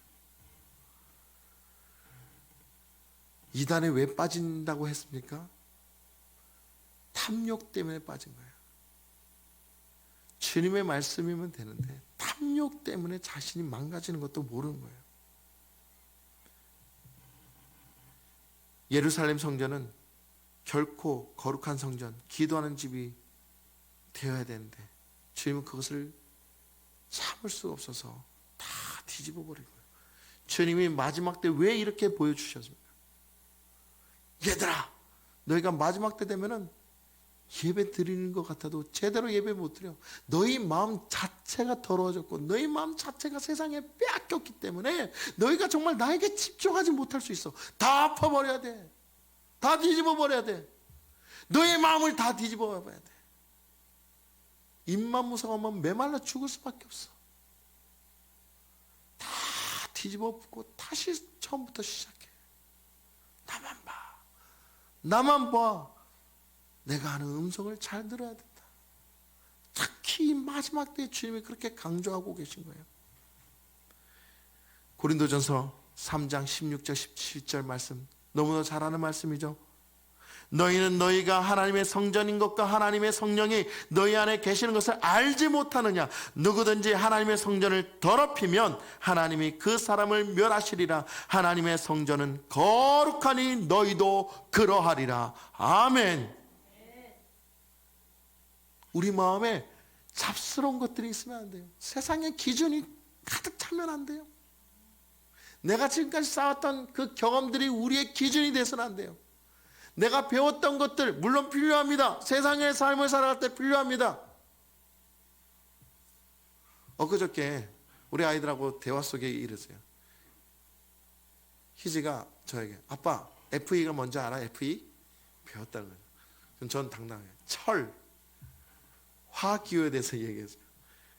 이단에 왜 빠진다고 했습니까? 탐욕 때문에 빠진 거예요. 주님의 말씀이면 되는데 탐욕 때문에 자신이 망가지는 것도 모르는 거예요. 예루살렘 성전은 결코 거룩한 성전, 기도하는 집이 되어야 되는데 주님은 그것을 참을 수가 없어서 다 뒤집어 버린 거예요. 주님이 마지막 때 왜 이렇게 보여주셨습니까? 얘들아, 너희가 마지막 때 되면은 예배 드리는 것 같아도 제대로 예배 못 드려. 너희 마음 자체가 더러워졌고 너희 마음 자체가 세상에 빼앗겼기 때문에 너희가 정말 나에게 집중하지 못할 수 있어. 다 엎어버려야 돼. 다 뒤집어 버려야 돼. 너의 마음을 다 뒤집어 버려야 돼. 입만 무서워하면 메말라 죽을 수밖에 없어. 다 뒤집어 엎고 다시 처음부터 시작해. 나만 봐. 나만 봐. 내가 하는 음성을 잘 들어야 된다. 특히 이 마지막 때 주님이 그렇게 강조하고 계신 거예요. 고린도전서 3장 16절 17절 말씀 너무나 잘 아는 말씀이죠. 너희는 너희가 하나님의 성전인 것과 하나님의 성령이 너희 안에 계시는 것을 알지 못하느냐. 누구든지 하나님의 성전을 더럽히면 하나님이 그 사람을 멸하시리라. 하나님의 성전은 거룩하니 너희도 그러하리라. 아멘. 우리 마음에 잡스러운 것들이 있으면 안 돼요. 세상의 기준이 가득 차면 안 돼요. 내가 지금까지 쌓았던 그 경험들이 우리의 기준이 돼서는 안 돼요. 내가 배웠던 것들 물론 필요합니다. 세상의 삶을 살아갈 때 필요합니다. 엊그저께 우리 아이들하고 대화 속에 이러세요. 희지가 저에게 아빠 FE가 뭔지 알아? FE? 배웠다는 거예요. 그럼 전 당당해요. 철 화학기호에 대해서 얘기했어요.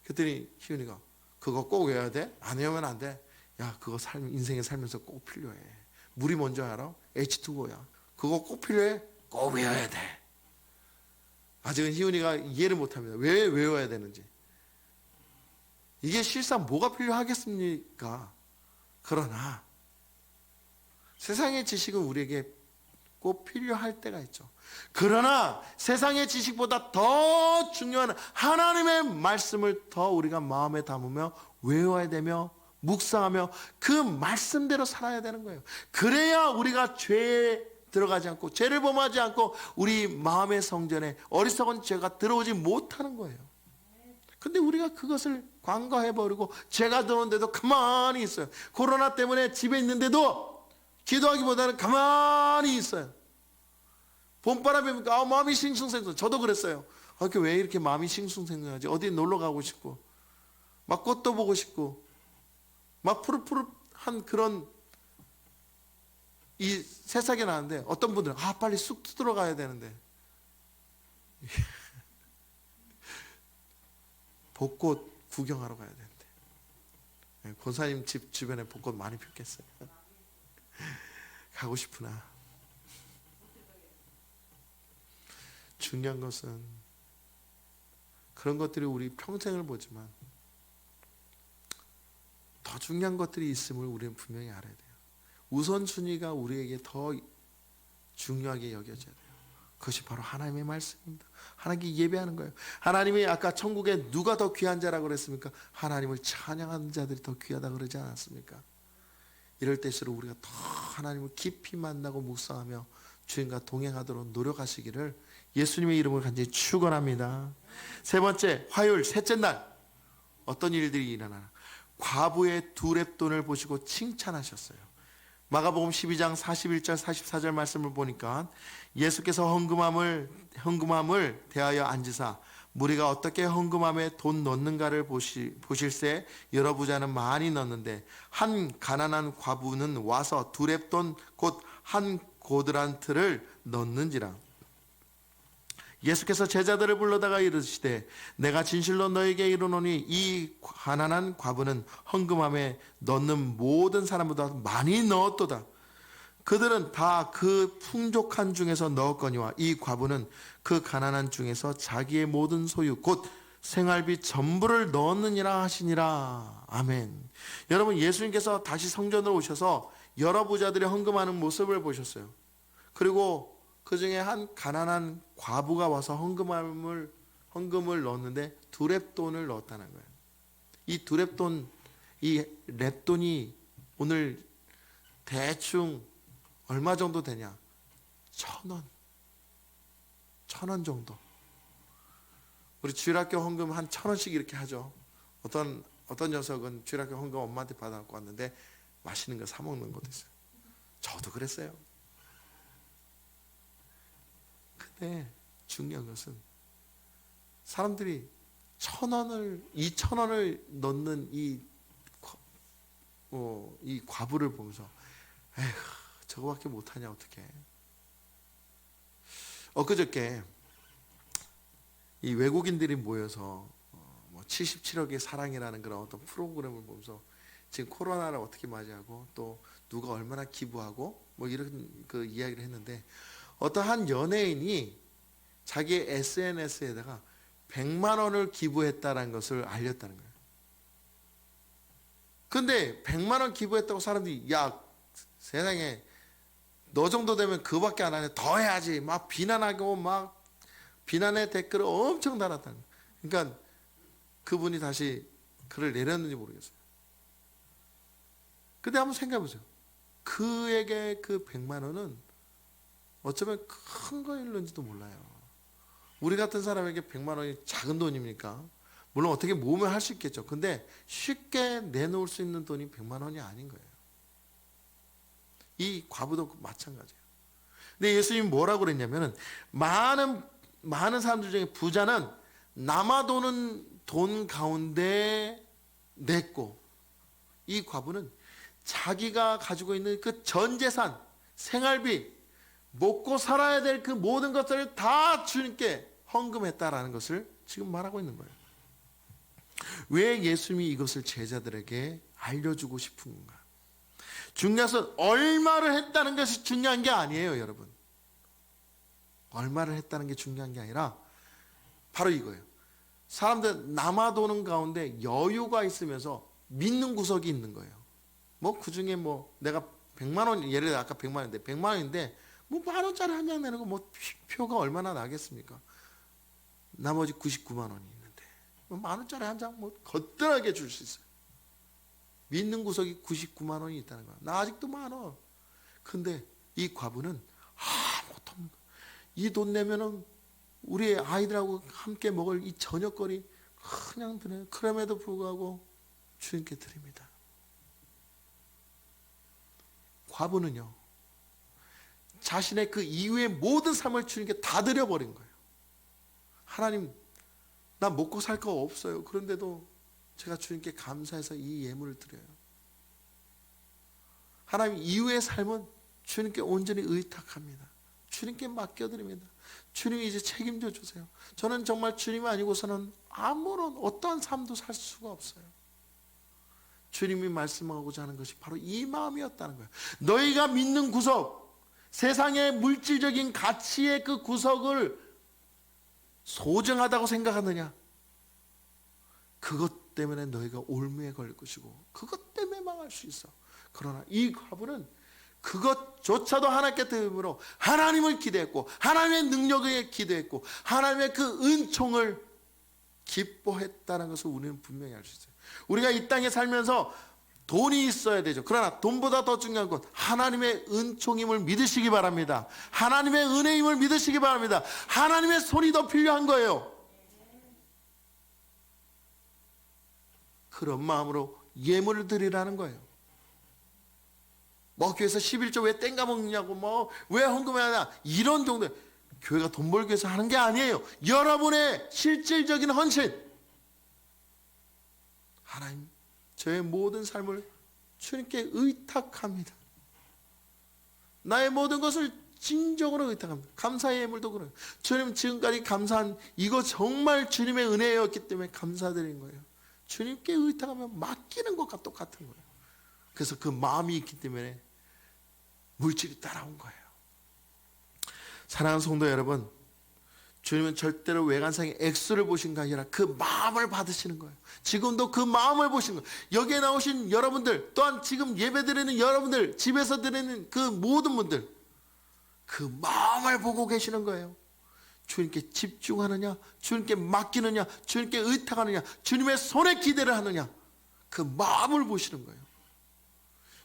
그랬더니 희윤이가 그거 꼭 외워야 돼? 안 외우면 안 돼. 야 그거 인생에 살면서 꼭 필요해. 물이 뭔지 알아? H2O야. 그거 꼭 필요해? 꼭 외워야 돼. 아직은 희윤이가 이해를 못합니다. 왜 외워야 되는지. 이게 실상 뭐가 필요하겠습니까? 그러나 세상의 지식은 우리에게 꼭 필요할 때가 있죠. 그러나 세상의 지식보다 더 중요한 하나님의 말씀을 더 우리가 마음에 담으며 외워야 되며 묵상하며 그 말씀대로 살아야 되는 거예요. 그래야 우리가 죄에 들어가지 않고 죄를 범하지 않고 우리 마음의 성전에 어리석은 죄가 들어오지 못하는 거예요. 근데 우리가 그것을 관과해버리고 죄가 들어오는데도 가만히 있어요. 코로나 때문에 집에 있는데도 기도하기보다는 가만히 있어요. 봄바람에 마음이 싱숭생숭. 저도 그랬어요. 왜 이렇게 마음이 싱숭생숭하지? 어디 놀러 가고 싶고 막 꽃도 보고 싶고 막 푸릇푸릇한 그런 이 새싹이 나는데 어떤 분들은 빨리 쑥 들어가야 되는데 벚꽃 구경하러 가야 되는데 권사님 집 주변에 벚꽃 많이 폈겠어요. 가고 싶으나 중요한 것은 그런 것들이 우리 평생을 보지만 더 중요한 것들이 있음을 우리는 분명히 알아야 돼요. 우선순위가 우리에게 더 중요하게 여겨져야 돼요. 그것이 바로 하나님의 말씀입니다. 하나님께 예배하는 거예요. 하나님이 아까 천국에 누가 더 귀한 자라고 그랬습니까? 하나님을 찬양하는 자들이 더 귀하다고 그러지 않았습니까? 이럴 때일수록 우리가 더 하나님을 깊이 만나고 묵상하며 주님과 동행하도록 노력하시기를 예수님의 이름으로 간절히 축원합니다. 세 번째, 화요일 셋째 날 어떤 일들이 일어나나? 과부의 두렙돈을 보시고 칭찬하셨어요. 마가복음 12장 41절 44절 말씀을 보니까 예수께서 헌금함을 대하여 앉으사 무리가 어떻게 헌금함에 돈 넣는가를 보실새 여러 부자는 많이 넣는데 한 가난한 과부는 와서 두렙돈 곧 한 고드란트를 넣는지라. 예수께서 제자들을 불러다가 이르시되 내가 진실로 너에게 이르노니 이 가난한 과부는 헌금함에 넣는 모든 사람보다 많이 넣었도다. 그들은 다 그 풍족한 중에서 넣었거니와 이 과부는 그 가난한 중에서 자기의 모든 소유 곧 생활비 전부를 넣었느니라 하시니라. 아멘. 여러분, 예수님께서 다시 성전으로 오셔서 여러 부자들이 헌금하는 모습을 보셨어요. 그리고 그 중에 한 가난한 과부가 와서 헌금을 넣었는데 두렙돈을 넣었다는 거예요. 이 두렙돈, 이 렙돈이 오늘 대충 얼마 정도 되냐? 1,000원. 1,000원 정도. 우리 주일학교 헌금 한 1,000원씩 이렇게 하죠. 어떤 녀석은 주일학교 헌금 엄마한테 받아갖고 왔는데 맛있는 거 사 먹는 것도 있어요. 저도 그랬어요. 근데 중요한 것은 사람들이 1,000원을 2,000원을 넣는 이 과부를 보면서 에휴 저거밖에 못하냐 어떡해. 엊그저께 이 외국인들이 모여서 77억의 사랑이라는 그런 어떤 프로그램을 보면서 지금 코로나를 어떻게 맞이하고 또 누가 얼마나 기부하고 이런 그 이야기를 했는데 어떤 한 연예인이 자기의 SNS에다가 100만 원을 기부했다는 것을 알렸다는 거예요. 근데 100만 원 기부했다고 사람들이 야 세상에 너 정도 되면 그거밖에 안 하네 더 해야지 막 비난하고 막 비난의 댓글을 엄청 달았다는 거예요. 그러니까 그분이 다시 글을 내렸는지 모르겠어요. 근데 한번 생각해 보세요. 그에게 그 100만 원은 어쩌면 큰 거일는지도 몰라요. 우리 같은 사람에게 100만 원이 작은 돈입니까? 물론 어떻게 모으면 할 수 있겠죠. 근데 쉽게 내놓을 수 있는 돈이 100만 원이 아닌 거예요. 이 과부도 마찬가지예요. 근데 예수님이 뭐라고 그랬냐면은 많은 사람들 중에 부자는 남아도는 돈 가운데 냈고 이 과부는 자기가 가지고 있는 그 전 재산, 생활비, 먹고 살아야 될 그 모든 것들을 다 주님께 헌금했다라는 것을 지금 말하고 있는 거예요. 왜 예수님이 이것을 제자들에게 알려주고 싶은 건가? 중요한 것은 얼마를 했다는 것이 중요한 게 아니에요, 여러분. 얼마를 했다는 게 중요한 게 아니라 바로 이거예요. 사람들 남아도는 가운데 여유가 있으면서 믿는 구석이 있는 거예요. 뭐 그중에 뭐 내가 100만 원, 예를 들어 아까 100만 원인데 100만 원인데 뭐 만 원짜리 한 장 내는 거 뭐 표가 얼마나 나겠습니까? 나머지 99만 원이 있는데 뭐 만 원짜리 한 장 뭐 거뜬하게 줄 수 있어요. 믿는 구석이 99만 원이 있다는 거야. 나 아직도 많아. 근데 이 과부는 아무것도 없는 거야. 이 돈 내면은 우리 아이들하고 함께 먹을 이 저녁거리 그냥 드려요. 그럼에도 불구하고 주님께 드립니다. 과부는요, 자신의 그 이후의 모든 삶을 주님께 다 드려버린 거예요. 하나님, 나 먹고 살 거 없어요. 그런데도 제가 주님께 감사해서 이 예물을 드려요. 하나님, 이후의 삶은 주님께 온전히 의탁합니다. 주님께 맡겨드립니다. 주님이 이제 책임져 주세요. 저는 정말 주님이 아니고서는 아무런 어떠한 삶도 살 수가 없어요. 주님이 말씀하고자 하는 것이 바로 이 마음이었다는 거예요. 너희가 믿는 구석, 세상의 물질적인 가치의 그 구석을 소중하다고 생각하느냐? 그것 때문에 너희가 올무에 걸릴 것이고 그것 때문에 망할 수 있어. 그러나 이 과부는 그것조차도 하나님께 드림으로 하나님을 기대했고 하나님의 능력에 기대했고 하나님의 그 은총을 기뻐했다는 것을 우리는 분명히 알 수 있어요. 우리가 이 땅에 살면서 돈이 있어야 되죠. 그러나 돈보다 더 중요한 건 하나님의 은총임을 믿으시기 바랍니다. 하나님의 은혜임을 믿으시기 바랍니다. 하나님의 손이 더 필요한 거예요. 그런 마음으로 예물을 드리라는 거예요. 뭐 교회에서 11조 왜 땡가 먹느냐고 뭐 왜 헌금하냐 이런 정도. 교회가 돈 벌기 위해서 하는 게 아니에요. 여러분의 실질적인 헌신. 하나님, 저의 모든 삶을 주님께 의탁합니다. 나의 모든 것을 진정으로 의탁합니다. 감사의 예물도 그래요. 주님, 지금까지 감사한 이거 정말 주님의 은혜였기 때문에 감사드리는 거예요. 주님께 의탁하면 맡기는 것과 똑같은 거예요. 그래서 그 마음이 있기 때문에 물질이 따라온 거예요. 사랑하는 성도 여러분, 주님은 절대로 외관상의 액수를 보신 게 아니라 그 마음을 받으시는 거예요. 지금도 그 마음을 보시는 거예요. 여기에 나오신 여러분들, 또한 지금 예배드리는 여러분들, 집에서 드리는 그 모든 분들, 그 마음을 보고 계시는 거예요. 주님께 집중하느냐, 주님께 맡기느냐, 주님께 의탁하느냐, 주님의 손에 기대를 하느냐, 그 마음을 보시는 거예요.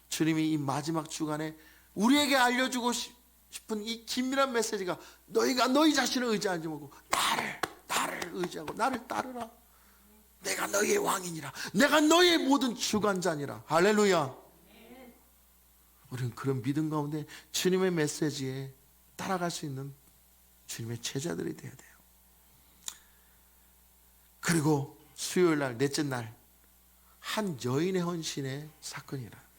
주님이 이 마지막 주간에 우리에게 알려주고 싶은 이 긴밀한 메시지가 너희가 너희 자신을 의지하지 말고 나를 의지하고 나를 따르라. 내가 너희의 왕이니라. 내가 너희의 모든 주관자니라. 할렐루야. 우리는 그런 믿음 가운데 주님의 메시지에 따라갈 수 있는 주님의 제자들이 되어야 돼요. 그리고 수요일 날, 넷째 날, 한 여인의 헌신의 사건이 일어납니다.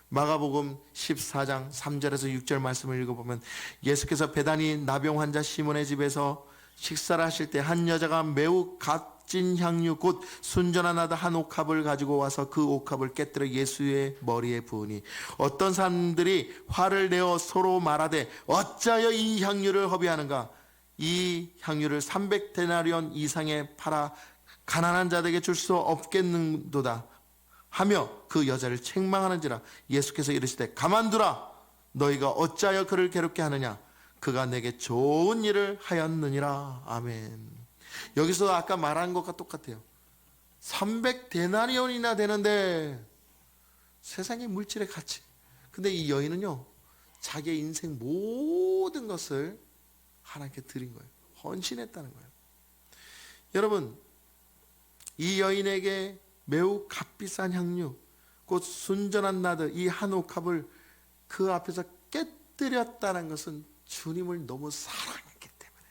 마가복음 14장 3절에서 6절 말씀을 읽어보면 예수께서 베다니 나병 환자 시몬의 집에서 식사를 하실 때 한 여자가 매우 값진 향유 곧 순전한 나드 한 옥합을 가지고 와서 그 옥합을 깨뜨려 예수의 머리에 부으니 어떤 사람들이 화를 내어 서로 말하되 어찌하여 이 향유를 허비하는가? 이 향유를 300데나리온 이상에 팔아 가난한 자들에게 줄 수 없겠는도다 하며 그 여자를 책망하는지라. 예수께서 이르시되 가만두라. 너희가 어찌하여 그를 괴롭게 하느냐? 그가 내게 좋은 일을 하였느니라. 아멘. 여기서 아까 말한 것과 똑같아요. 300데나리온이나 되는데 세상의 물질의 가치. 근데 이 여인은요, 자기의 인생 모든 것을 하나님께 드린 거예요. 헌신했다는 거예요. 여러분, 이 여인에게 매우 값비싼 향유, 곧 순전한 나드 이 한 옥합을 그 앞에서 깨뜨렸다는 것은 주님을 너무 사랑했기 때문에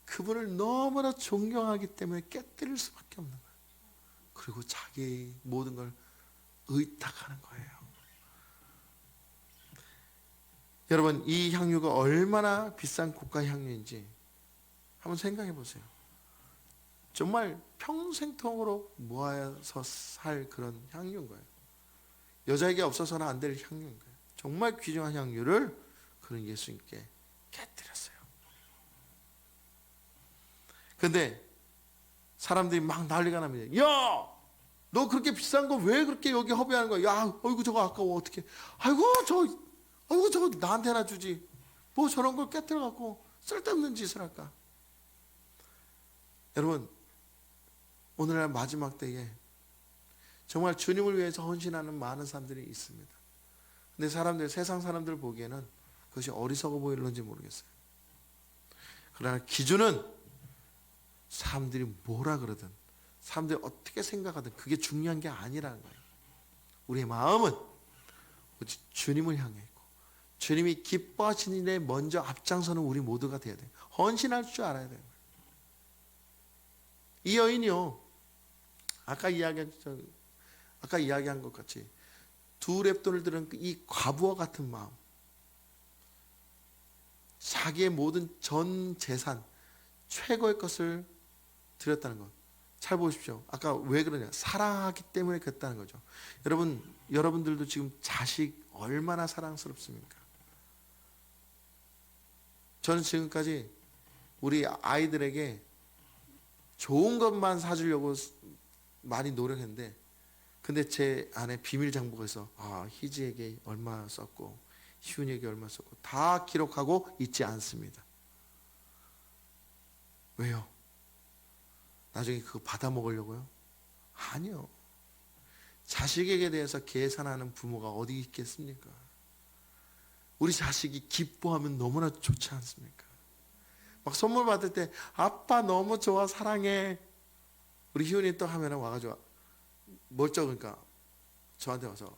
그분을 너무나 존경하기 때문에 깨뜨릴 수밖에 없는 거예요. 그리고 자기의 모든 걸 의탁하는 거예요. 여러분, 이 향유가 얼마나 비싼 고가 향유인지 한번 생각해 보세요. 정말 평생통으로 모아서 살 그런 향유인 거예요. 여자에게 없어서는 안 될 향유인 거예요. 정말 귀중한 향유를 그런 예수님께 깨뜨렸어요. 근데 사람들이 막 난리가 납니다. 야, 너 그렇게 비싼 거 왜 그렇게 여기 허비하는 거야? 야, 어이구 저거 아까워 어떻게? 아이고 저거 나한테나 주지. 뭐 저런 걸 깨뜨려 갖고 쓸데없는 짓을 할까? 여러분, 오늘날 마지막 때에 정말 주님을 위해서 헌신하는 많은 사람들이 있습니다. 근데 세상 사람들 보기에는 그것이 어리석어 보일런지 모르겠어요. 그러나 기준은 사람들이 뭐라 그러든, 사람들이 어떻게 생각하든 그게 중요한 게 아니라는 거예요. 우리의 마음은 오직 주님을 향해 있고, 주님이 기뻐하시는 일에 먼저 앞장서는 우리 모두가 돼야 돼요. 헌신할 줄 알아야 돼요. 이 여인이요, 아까 이야기한 것 같이 두 렙돈을 들은 이 과부와 같은 마음, 자기의 모든 전 재산 최고의 것을 드렸다는 것. 잘 보십시오. 아까 왜 그러냐? 사랑하기 때문에 그랬다는 거죠. 여러분들도 지금 자식 얼마나 사랑스럽습니까? 저는 지금까지 우리 아이들에게 좋은 것만 사주려고 많이 노력했는데, 근데 제 안에 비밀 장부가 있어. 희지에게 얼마 썼고 희훈이에게 얼마 썼고 다 기록하고 있지 않습니다. 왜요? 나중에 그거 받아 먹으려고요? 아니요. 자식에게 대해서 계산하는 부모가 어디 있겠습니까? 우리 자식이 기뻐하면 너무나 좋지 않습니까? 막 선물 받을 때 아빠 너무 좋아 사랑해. 우리 희훈이 또 하면은 와가지고 멀쩡하니까 저한테 와서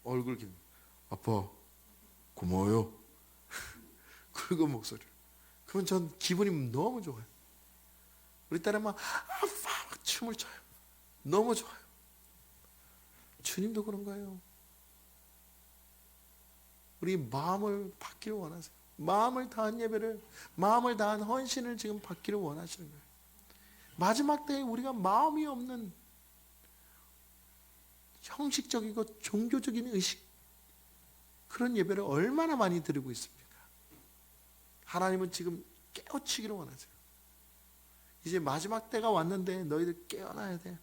얼굴 긴 아빠 고마워요. 굵은 목소리로. 그러면 전 기분이 너무 좋아요. 우리 딸은 막 아빠 막 춤을 춰요. 너무 좋아요. 주님도 그런 거예요. 우리 마음을 받기를 원하세요. 마음을 다한 예배를, 마음을 다한 헌신을 지금 받기를 원하시는 거예요. 마지막 때에 우리가 마음이 없는 형식적이고 종교적인 의식, 그런 예배를 얼마나 많이 드리고 있습니까? 하나님은 지금 깨우치기를 원하세요. 이제 마지막 때가 왔는데 너희들 깨어나야 돼.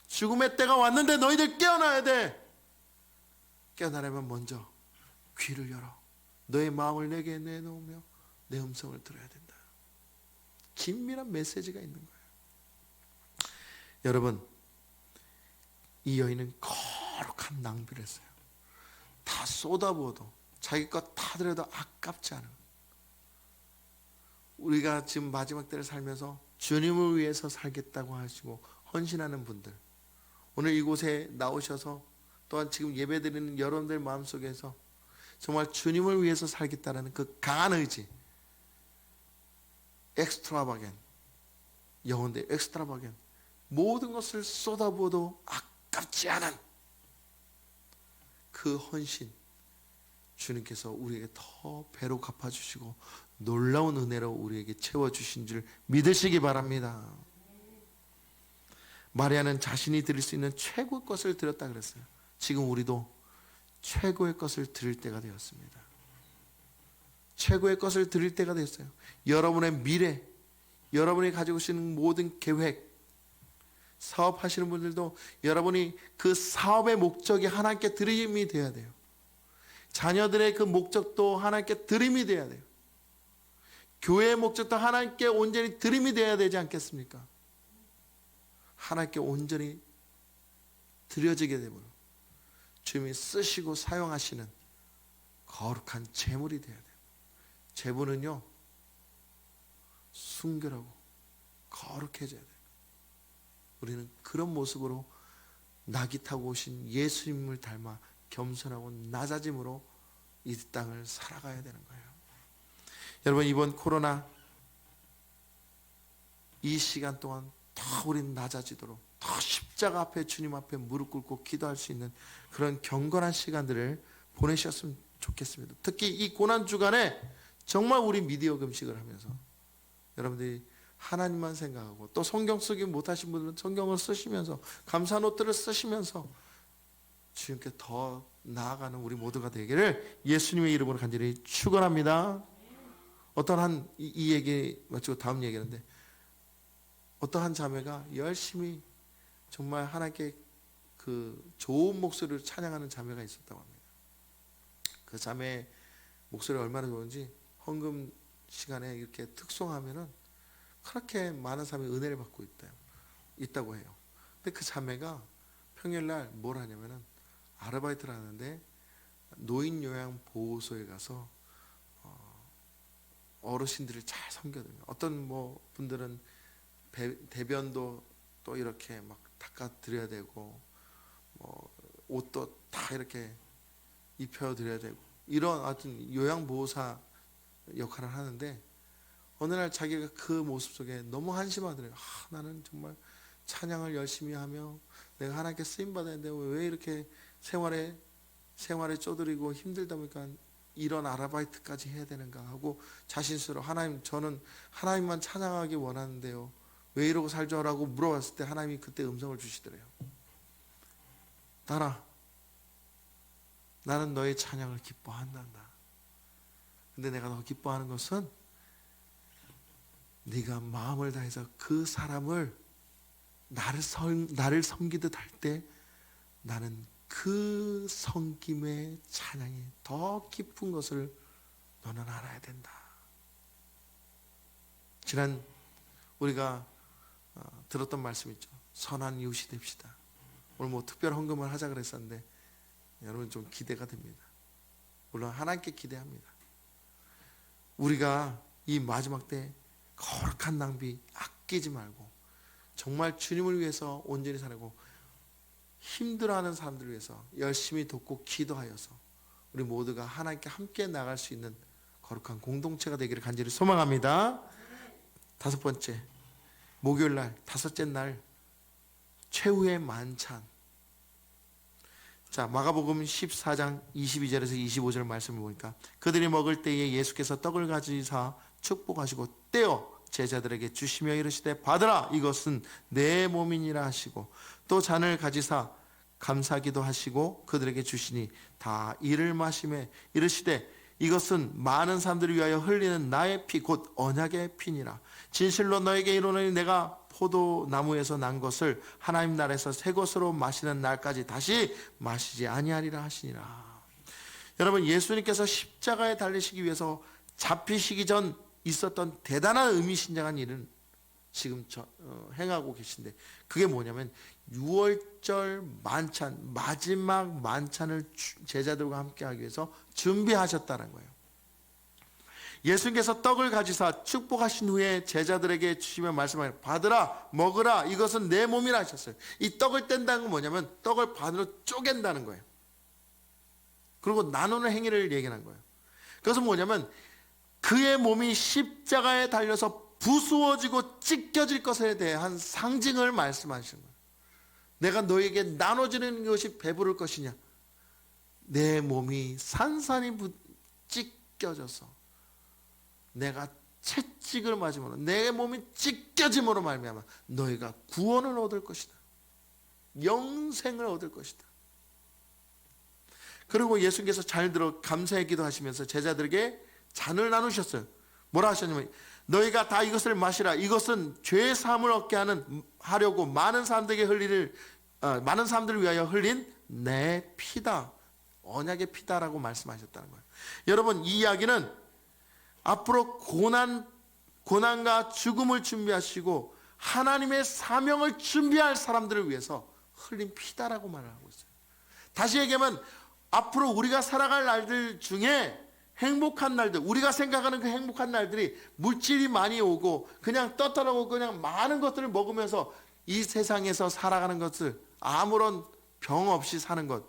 죽음의 때가 왔는데 너희들 깨어나야 돼. 깨어나려면 먼저 귀를 열어 너의 마음을 내게 내놓으며 내 음성을 들어야 된다. 긴밀한 메시지가 있는 거예요. 여러분, 이 여인은 거룩한 낭비를 했어요. 다 쏟아부어도 자기 것 다 들여도 아깝지 않은, 우리가 지금 마지막 때를 살면서 주님을 위해서 살겠다고 하시고 헌신하는 분들, 오늘 이곳에 나오셔서 또한 지금 예배드리는 여러분들 마음속에서 정말 주님을 위해서 살겠다는 그 강한 의지, 엑스트라바겐, 영혼대 엑스트라바겐, 모든 것을 쏟아부어도 아깝지 않은 그 헌신, 주님께서 우리에게 더 배로 갚아주시고 놀라운 은혜로 우리에게 채워주신 줄 믿으시기 바랍니다. 마리아는 자신이 드릴 수 있는 최고의 것을 드렸다 그랬어요. 지금 우리도 최고의 것을 드릴 때가 되었습니다. 최고의 것을 드릴 때가 되었어요. 여러분의 미래, 여러분이 가지고 계시는 모든 계획, 사업하시는 분들도 여러분이 그 사업의 목적이 하나님께 드림이 되어야 돼요. 자녀들의 그 목적도 하나님께 드림이 되어야 돼요. 교회의 목적도 하나님께 온전히 드림이 되어야 되지 않겠습니까? 하나님께 온전히 드려지게 되면 주님이 쓰시고 사용하시는 거룩한 재물이 되어야 돼요. 재물은요, 순결하고 거룩해져야 돼요. 우리는 그런 모습으로 낙이 타고 오신 예수님을 닮아 겸손하고 낮아짐으로 이 땅을 살아가야 되는 거예요. 여러분, 이번 코로나 이 시간 동안 더 우리는 낮아지도록, 더 십자가 앞에 주님 앞에 무릎 꿇고 기도할 수 있는 그런 경건한 시간들을 보내셨으면 좋겠습니다. 특히 이 고난 주간에 정말 우리 미디어 금식을 하면서 여러분들이 하나님만 생각하고, 또 성경 쓰기 못하신 분들은 성경을 쓰시면서, 감사한 옷들을 쓰시면서 주님께 더 나아가는 우리 모두가 되기를 예수님의 이름으로 간절히 축원합니다. 어떤 이 얘기 마치고 다음 얘기하는데, 어떠한 자매가 열심히 정말 하나님께 그 좋은 목소리로 찬양하는 자매가 있었다고 합니다. 그 자매의 목소리가 얼마나 좋은지 헌금 시간에 이렇게 특송하면은 그렇게 많은 사람이 은혜를 받고 있다고 해요. 근데 그 자매가 평일날 뭘 하냐면은 아르바이트를 하는데 노인 요양 보호소에 가서 어르신들을 잘 섬겨드려요. 어떤 뭐 분들은 대변도 또 이렇게 막 닦아드려야 되고 뭐 옷도 다 이렇게 입혀드려야 되고 이런 하여튼 요양보호사 역할을 하는데 어느 날 자기가 그 모습 속에 너무 한심하더래요. 나는 정말 찬양을 열심히 하며 내가 하나님께 쓰임받아야 되는데 왜 이렇게 생활에 쪼들이고 힘들다 보니까 이런 아르바이트까지 해야 되는가 하고 자신스러워. 하나님, 저는 하나님만 찬양하기 원하는데요, 왜 이러고 살죠라고 물어봤을 때 하나님이 그때 음성을 주시더래요. 딸아, 나는 너의 찬양을 기뻐한단다. 근데 내가 너 기뻐하는 것은 네가 마음을 다해서 그 사람을 나를 섬기듯 할 때 나는 그 섬김의 찬양이 더 깊은 것을 너는 알아야 된다. 지난 우리가 들었던 말씀 있죠. 선한 이웃이 됩시다. 오늘 뭐 특별 헌금을 하자 그랬었는데 여러분 좀 기대가 됩니다. 물론 하나님께 기대합니다. 우리가 이 마지막 때 거룩한 낭비 아끼지 말고 정말 주님을 위해서 온전히 살고 힘들어하는 사람들을 위해서 열심히 돕고 기도하여서 우리 모두가 하나님께 함께 나갈 수 있는 거룩한 공동체가 되기를 간절히 소망합니다. 다섯 번째, 목요일 날, 다섯째 날 최후의 만찬. 자, 마가복음 14장 22절에서 25절 말씀을 보니까 그들이 먹을 때에 예수께서 떡을 가지사 축복하시고 떼어 제자들에게 주시며 이르시되 받으라, 이것은 내 몸이니라 하시고 또 잔을 가지사 감사기도 하시고 그들에게 주시니 다 이를 마시매 이르시되 이것은 많은 사람들을 위하여 흘리는 나의 피 곧 언약의 피니라. 진실로 너에게 이르노니 내가 포도나무에서 난 것을 하나님 나라에서 새 것으로 마시는 날까지 다시 마시지 아니하리라 하시니라. 여러분, 예수님께서 십자가에 달리시기 위해서 잡히시기 전 있었던 대단한 의미심장한 일은 지금 행하고 계신데 그게 뭐냐면 6월절 만찬, 마지막 만찬을 제자들과 함께 하기 위해서 준비하셨다는 거예요. 예수님께서 떡을 가지사 축복하신 후에 제자들에게 주시며 말씀하여 받으라, 먹으라, 이것은 내 몸이라 하셨어요. 이 떡을 뗀다는 건 뭐냐면 떡을 반으로 쪼갠다는 거예요. 그리고 나누는 행위를 얘기하는 거예요. 그것은 뭐냐면 그의 몸이 십자가에 달려서 부수어지고 찢겨질 것에 대한 상징을 말씀하시는 거예요. 내가 너에게 나눠지는 것이 배부를 것이냐, 내 몸이 산산이 찢겨져서 내가 채찍을 맞음으로 내 몸이 찢겨짐으로 말미암아 너희가 구원을 얻을 것이다, 영생을 얻을 것이다. 그리고 예수님께서 잘 들어 감사의 기도하시면서 제자들에게 잔을 나누셨어요. 뭐라 하셨냐면 너희가 다 이것을 마시라, 이것은 죄 사함을 얻게 하려고 많은 사람들을 위하여 흘린 내 피다, 언약의 피다라고 말씀하셨다는 거예요. 여러분, 이 이야기는 앞으로 고난과 죽음을 준비하시고 하나님의 사명을 준비할 사람들을 위해서 흘린 피다라고 말을 하고 있어요. 다시 얘기하면 앞으로 우리가 살아갈 날들 중에 행복한 날들, 우리가 생각하는 그 행복한 날들이 물질이 많이 오고 그냥 떳떳하고 그냥 많은 것들을 먹으면서 이 세상에서 살아가는 것을 아무런 병 없이 사는 것,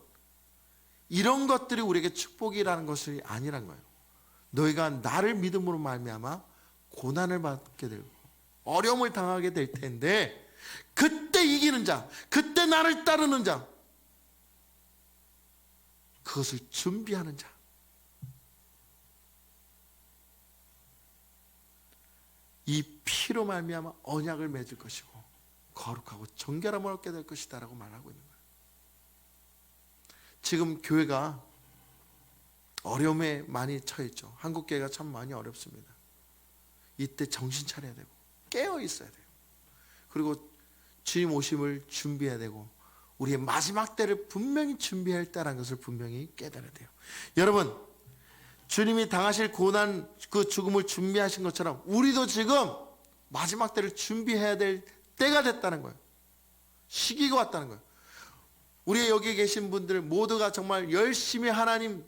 이런 것들이 우리에게 축복이라는 것이 아니란 거예요. 너희가 나를 믿음으로 말미암아 고난을 받게 되고 어려움을 당하게 될 텐데 그때 이기는 자, 그때 나를 따르는 자, 그것을 준비하는 자, 이 피로 말미암아 언약을 맺을 것이고 거룩하고 정결함을 얻게 될 것이다 라고 말하고 있는 거예요. 지금 교회가 어려움에 많이 처했죠. 한국 교회가 참 많이 어렵습니다. 이때 정신 차려야 되고 깨어 있어야 돼요. 그리고 주님 오심을 준비해야 되고 우리의 마지막 때를 분명히 준비할 때라는 것을 분명히 깨달아야 돼요. 여러분, 주님이 당하실 고난, 그 죽음을 준비하신 것처럼 우리도 지금 마지막 때를 준비해야 될 때가 됐다는 거예요. 시기가 왔다는 거예요. 우리 여기 계신 분들 모두가 정말 열심히 하나님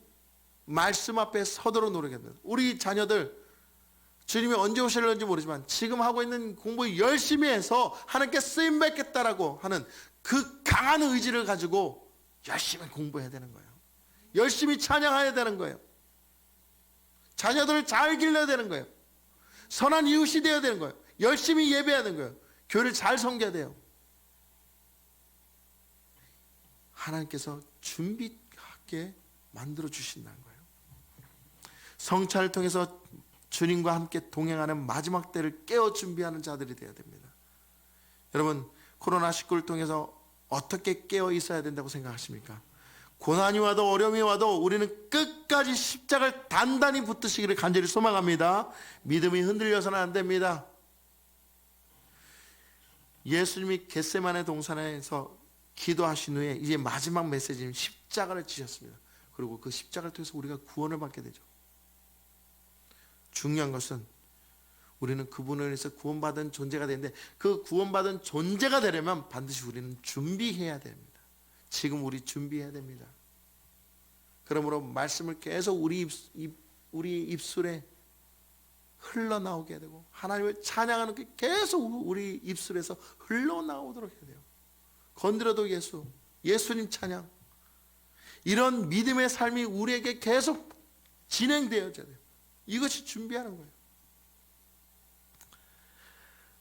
말씀 앞에 서도록 노력해야 돼요. 우리 자녀들 주님이 언제 오실는지 모르지만 지금 하고 있는 공부 열심히 해서 하나님께 쓰임 받겠다라고 하는 그 강한 의지를 가지고 열심히 공부해야 되는 거예요. 열심히 찬양해야 되는 거예요. 자녀들을 잘 길러야 되는 거예요. 선한 이웃이 되어야 되는 거예요. 열심히 예배해야 되는 거예요. 교회를 잘 섬겨야 돼요. 하나님께서 준비하게 만들어 주신다는 거예요. 성찬을 통해서 주님과 함께 동행하는 마지막 때를 깨어 준비하는 자들이 되어야 됩니다. 여러분, 코로나19를 통해서 어떻게 깨어 있어야 된다고 생각하십니까? 고난이 와도 어려움이 와도 우리는 끝까지 십자가를 단단히 붙드시기를 간절히 소망합니다. 믿음이 흔들려서는 안 됩니다. 예수님이 겟세마네 동산에서 기도하신 후에 이제 마지막 메시지는 십자가를 지셨습니다. 그리고 그 십자가를 통해서 우리가 구원을 받게 되죠. 중요한 것은 우리는 그분을 위해서 구원받은 존재가 되는데 그 구원받은 존재가 되려면 반드시 우리는 준비해야 됩니다. 지금 우리 준비해야 됩니다. 그러므로 말씀을 계속 우리 입술에 흘러나오게 되고 하나님을 찬양하는 게 계속 우리 입술에서 흘러나오도록 해야 돼요. 건드려도 예수, 예수님 찬양, 이런 믿음의 삶이 우리에게 계속 진행되어야 돼요. 이것이 준비하는 거예요.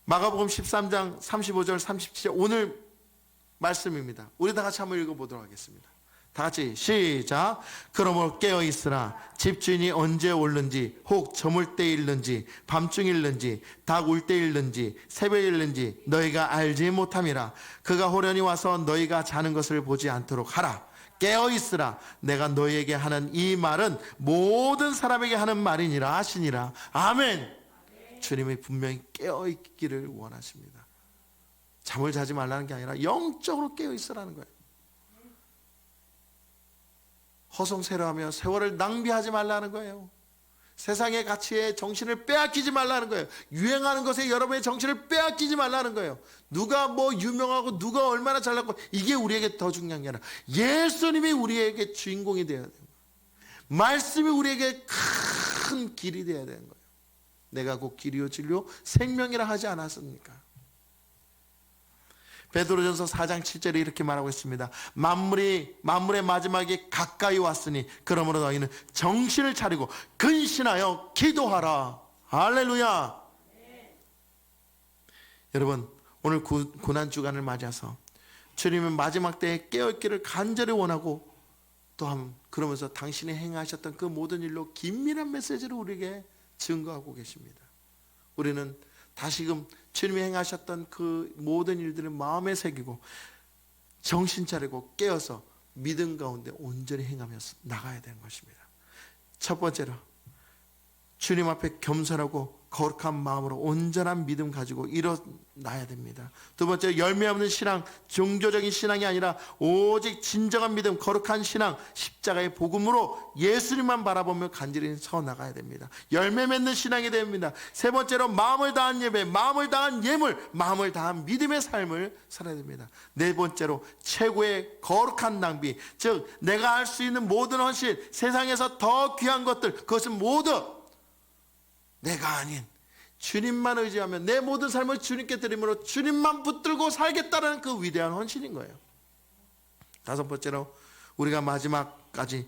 마가복음 13장 35절 37절 오늘 말씀입니다. 우리 다 같이 한번 읽어보도록 하겠습니다. 다 같이 시작. 그러므로 깨어있으라. 집주인이 언제 올는지 혹 저물 때일는지 밤중일는지 닭 울 때일는지 새벽일는지 너희가 알지 못함이라. 그가 호련히 와서 너희가 자는 것을 보지 않도록 하라. 깨어있으라. 내가 너희에게 하는 이 말은 모든 사람에게 하는 말이니라 하시니라. 아멘. 주님이 분명히 깨어있기를 원하십니다. 잠을 자지 말라는 게 아니라 영적으로 깨어있으라는 거예요. 허송세로하며 세월을 낭비하지 말라는 거예요. 세상의 가치에 정신을 빼앗기지 말라는 거예요. 유행하는 것에 여러분의 정신을 빼앗기지 말라는 거예요. 누가 뭐 유명하고 누가 얼마나 잘났고 이게 우리에게 더 중요한 게 아니라 예수님이 우리에게 주인공이 되어야 돼요. 말씀이 우리에게 큰 길이 되어야 되는 거예요. 내가 곧 길이요 진리요 생명이라 하지 않았습니까? 베드로전서 4장 7절에 이렇게 말하고 있습니다. 만물의 마지막이 가까이 왔으니 그러므로 너희는 정신을 차리고 근신하여 기도하라. 할렐루야. 여러분, 오늘 고난주간을 맞아서 주님은 마지막 때에 깨어있기를 간절히 원하고 또한 그러면서 당신이 행하셨던 그 모든 일로 긴밀한 메시지를 우리에게 증거하고 계십니다. 우리는 다시금 주님이 행하셨던 그 모든 일들을 마음에 새기고 정신 차리고 깨어서 믿음 가운데 온전히 행하며 나가야 되는 것입니다. 첫 번째로 주님 앞에 겸손하고 거룩한 마음으로 온전한 믿음 가지고 일어나야 됩니다. 두 번째, 열매 없는 신앙, 종교적인 신앙이 아니라 오직 진정한 믿음, 거룩한 신앙, 십자가의 복음으로 예수님만 바라보며 간절히 서 나가야 됩니다. 열매 맺는 신앙이 됩니다. 세 번째로 마음을 다한 예배, 마음을 다한 예물, 마음을 다한 믿음의 삶을 살아야 됩니다. 네 번째로 최고의 거룩한 낭비, 즉 내가 할 수 있는 모든 헌신, 세상에서 더 귀한 것들, 그것은 모두 내가 아닌 주님만 의지하며 내 모든 삶을 주님께 드림으로 주님만 붙들고 살겠다는 그 위대한 헌신인 거예요. 다섯 번째로 우리가 마지막까지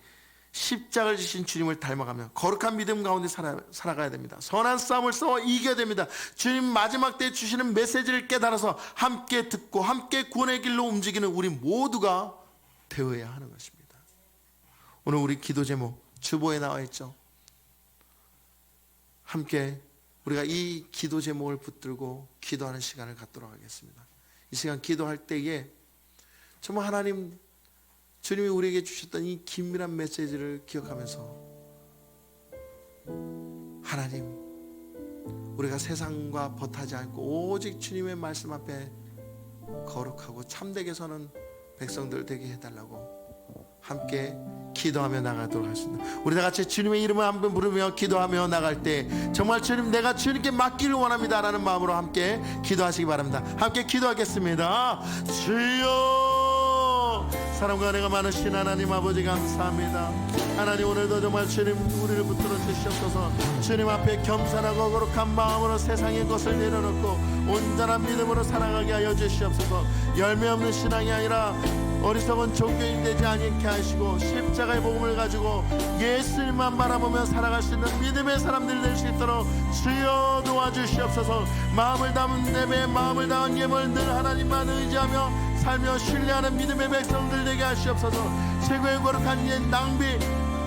십자가를 지신 주님을 닮아가며 거룩한 믿음 가운데 살아가야 됩니다. 선한 싸움을 싸워 이겨야 됩니다. 주님 마지막 때에 주시는 메시지를 깨달아서 함께 듣고 함께 구원의 길로 움직이는 우리 모두가 되어야 하는 것입니다. 오늘 우리 기도 제목 주보에 나와 있죠. 함께 우리가 이 기도 제목을 붙들고 기도하는 시간을 갖도록 하겠습니다. 이 시간 기도할 때에 정말 하나님, 주님이 우리에게 주셨던 이 긴밀한 메시지를 기억하면서 하나님, 우리가 세상과 벗하지 않고 오직 주님의 말씀 앞에 거룩하고 참되게 서는 백성들 되게 해달라고 함께 기도하며 나가도록 하겠습니다. 우리 다 같이 주님의 이름을 한번 부르며 기도하며 나갈 때 정말 주님, 내가 주님께 맡기를 원합니다 라는 마음으로 함께 기도하시기 바랍니다. 함께 기도하겠습니다. 주여, 사랑과 은혜가 많으신 하나님 아버지 감사합니다. 하나님, 오늘도 정말 주님 우리를 붙들어 주시옵소서. 주님 앞에 겸손하고 거룩한 마음으로 세상의 것을 내려놓고 온전한 믿음으로 살아가게 하여 주시옵소서. 열매 없는 신앙이 아니라 어리석은 종교인 되지 않게 하시고 십자가의 복음을 가지고 예수님만 바라보며 살아갈 수 있는 믿음의 사람들이 될 수 있도록 주여 도와주시옵소서. 마음을 담은 내배, 마음을 담은 예물 늘 하나님만 의지하며 살며 신뢰하는 믿음의 백성들 되게 하시옵소서. 최고의 거룩한 옛 낭비,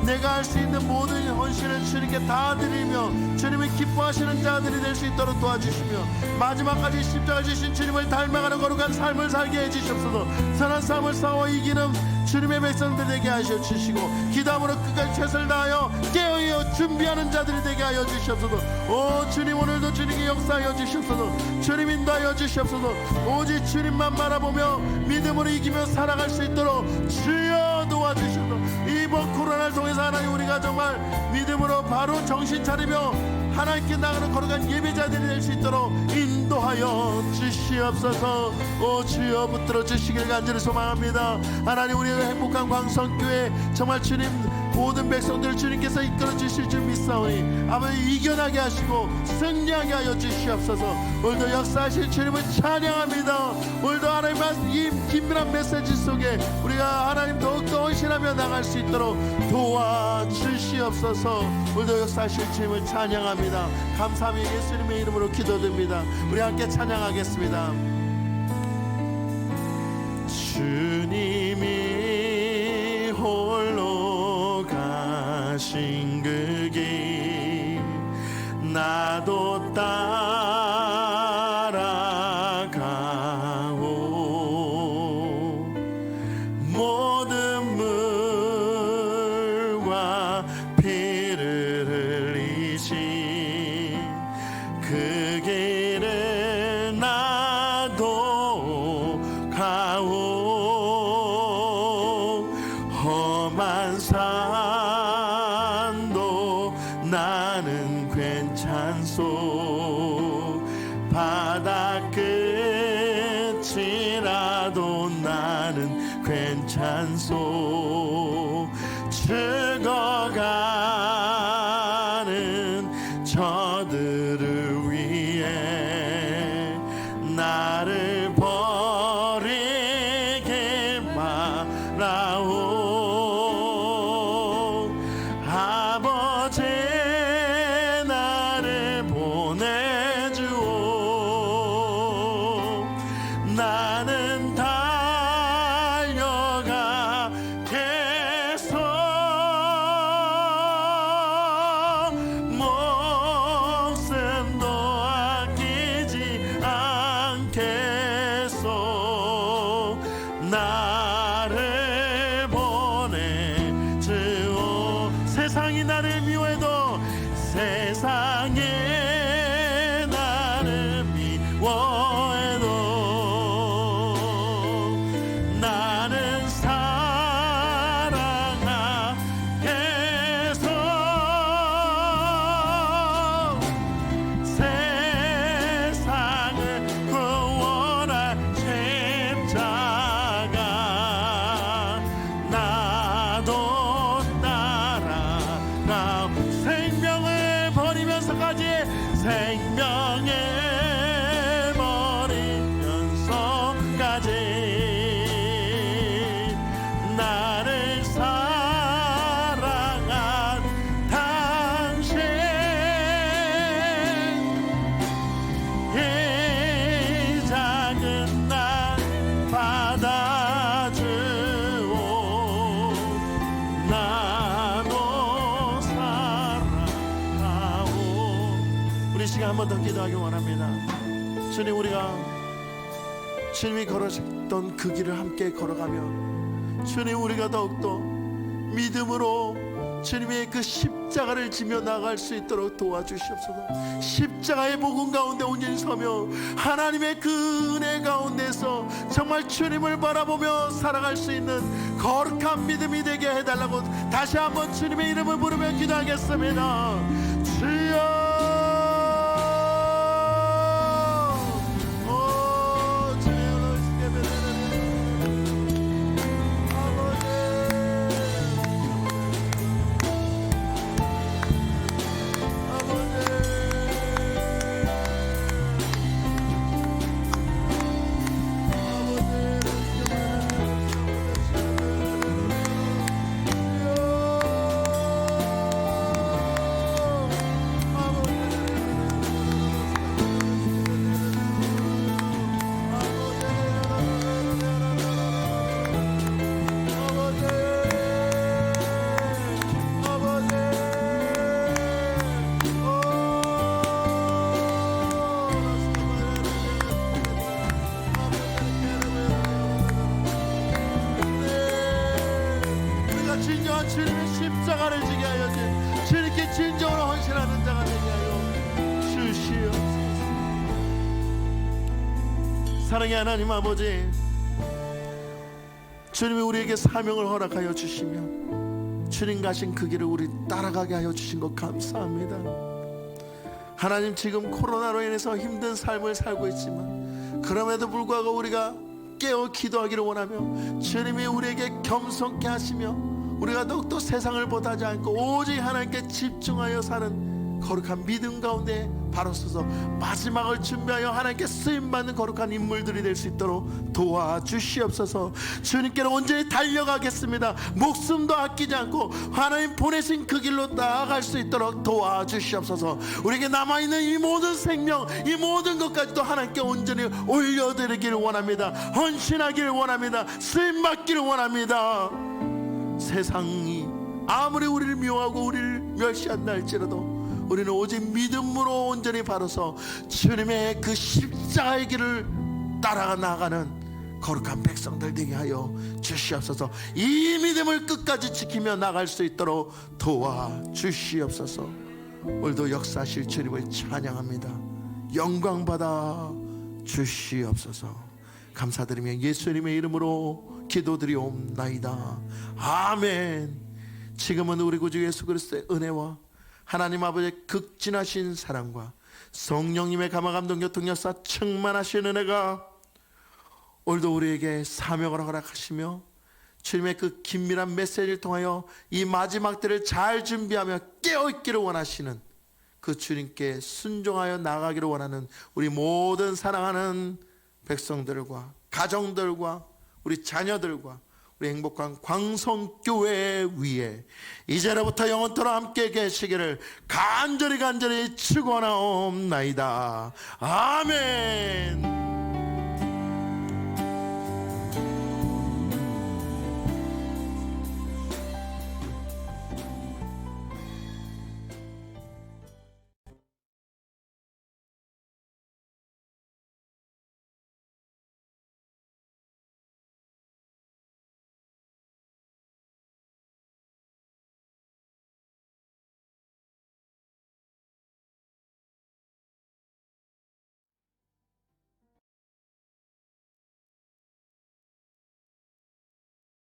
내가 할 수 있는 모든 헌신을 주님께 다 드리며 주님이 기뻐하시는 자들이 될 수 있도록 도와주시며 마지막까지 십자가 주신 주님을 닮아가는 거룩한 삶을 살게 해주시옵소서. 선한 싸움을 싸워 이기는 주님의 백성들 되게 하여 주시고 기도함으로 끝까지 최선을 다하여 깨어있어 준비하는 자들이 되게 하여 주시옵소서. 오 주님, 오늘도 주님께 역사하여 주시옵소서. 주님 인도하여 주시옵소서. 오직 주님만 바라보며 믿음으로 이기며 살아갈 수 있도록 주여 도와주시옵소서. 이번 코로나를 통해서 하나님, 우리가 정말 믿음으로 바로 정신 차리며 하나님께 나가는 거룩한 예배자들이 될 수 있도록 인도하여 주시옵소서. 오 주여, 붙들어 주시길 간절히 소망합니다. 하나님, 우리의 행복한 광성교회 정말 주님 모든 백성들을 주님께서 이끌어 주실 줄 믿사오니 아버지, 이겨나게 하시고 승리하게 하여 주시옵소서. 오늘도 역사하실 주님을 찬양합니다. 오늘도 하나님 이 긴밀한 메시지 속에 우리가 하나님 더욱더 헌신하며 나갈 수 있도록 도와주시옵소서. 오늘도 역사하실 주님을 찬양합니다. 감사하며 예수님의 이름으로 기도드립니다. 우리 함께 찬양하겠습니다. 주님이 홀로 가신 그 길 나도 따라가오. 모든 물과 피를 흘리신 그 길을 나도 가오. 험한 산도 나는 괜찮소. 바다 끝이라도 나는 괜찮소. 죽어가는 저들을 위해 나를 버리게 말아오. 아버지, 나를 보내주오. 나는 달려가겠소. 목숨도 아끼지 않겠소. 나를 보내주오. 세상이 나를 미워해도, 세상에 나를 미워해도 나는 사랑하겠소. 세상을 구원할 십자가 나도 따라가. 생명을 버리면서까지, 생명을 버리면서까지 나를 사랑한 당신, 이 작은 날 받아주오. 나도 사랑하오. 우리 시간 한 번 더 기도하기 원합니다. 주님, 우리가 주님이 걸으셨던 그 길을 함께 걸어가며 주님, 우리가 더욱더 믿음으로 주님의 그 십자가를 지며 나갈 수 있도록 도와주시옵소서. 십자가의 복음 가운데 온전히 서며 하나님의 그 은혜 가운데서 정말 주님을 바라보며 살아갈 수 있는 거룩한 믿음이 되게 해달라고 다시 한번 주님의 이름을 부르며 기도하겠습니다. 주여, 주님의 십자가를 지게 하여 주님께 진정으로 헌신하는 자가 되게 하여 주시옵소서. 사랑의 하나님 아버지, 주님이 우리에게 사명을 허락하여 주시며 주님 가신 그 길을 우리 따라가게 하여 주신 것 감사합니다. 하나님, 지금 코로나로 인해서 힘든 삶을 살고 있지만 그럼에도 불구하고 우리가 깨어 기도하기를 원하며 주님이 우리에게 겸손케 하시며 우리가 더욱더 세상을 보다지 않고 오직 하나님께 집중하여 사는 거룩한 믿음 가운데 바로 서서 마지막을 준비하여 하나님께 쓰임받는 거룩한 인물들이 될 수 있도록 도와주시옵소서. 주님께로 온전히 달려가겠습니다. 목숨도 아끼지 않고 하나님 보내신 그 길로 나아갈 수 있도록 도와주시옵소서. 우리에게 남아있는 이 모든 생명, 이 모든 것까지도 하나님께 온전히 올려드리기를 원합니다. 헌신하기를 원합니다. 쓰임받기를 원합니다. 세상이 아무리 우리를 미워하고 우리를 멸시한다 할지라도 우리는 오직 믿음으로 온전히 바로서 주님의 그 십자가의 길을 따라가 나가는 거룩한 백성들 되게 하여 주시옵소서. 이 믿음을 끝까지 지키며 나갈 수 있도록 도와주시옵소서. 오늘도 역사하실 주님을 찬양합니다. 영광 받아 주시옵소서. 감사드리며 예수님의 이름으로 기도드리옵나이다. 아멘. 지금은 우리 구주 예수 그리스도의 은혜와 하나님 아버지의 극진하신 사랑과 성령님의 감화감동 교통역사 충만하신 은혜가 오늘도 우리에게 사명을 허락하시며 주님의 그 긴밀한 메시지를 통하여 이 마지막 때를 잘 준비하며 깨어있기를 원하시는 그 주님께 순종하여 나가기를 원하는 우리 모든 사랑하는 백성들과 가정들과 우리 자녀들과 우리 행복한 광성교회 위에 이제로부터 영원토록 함께 계시기를 간절히 축원하옵나이다. 아멘.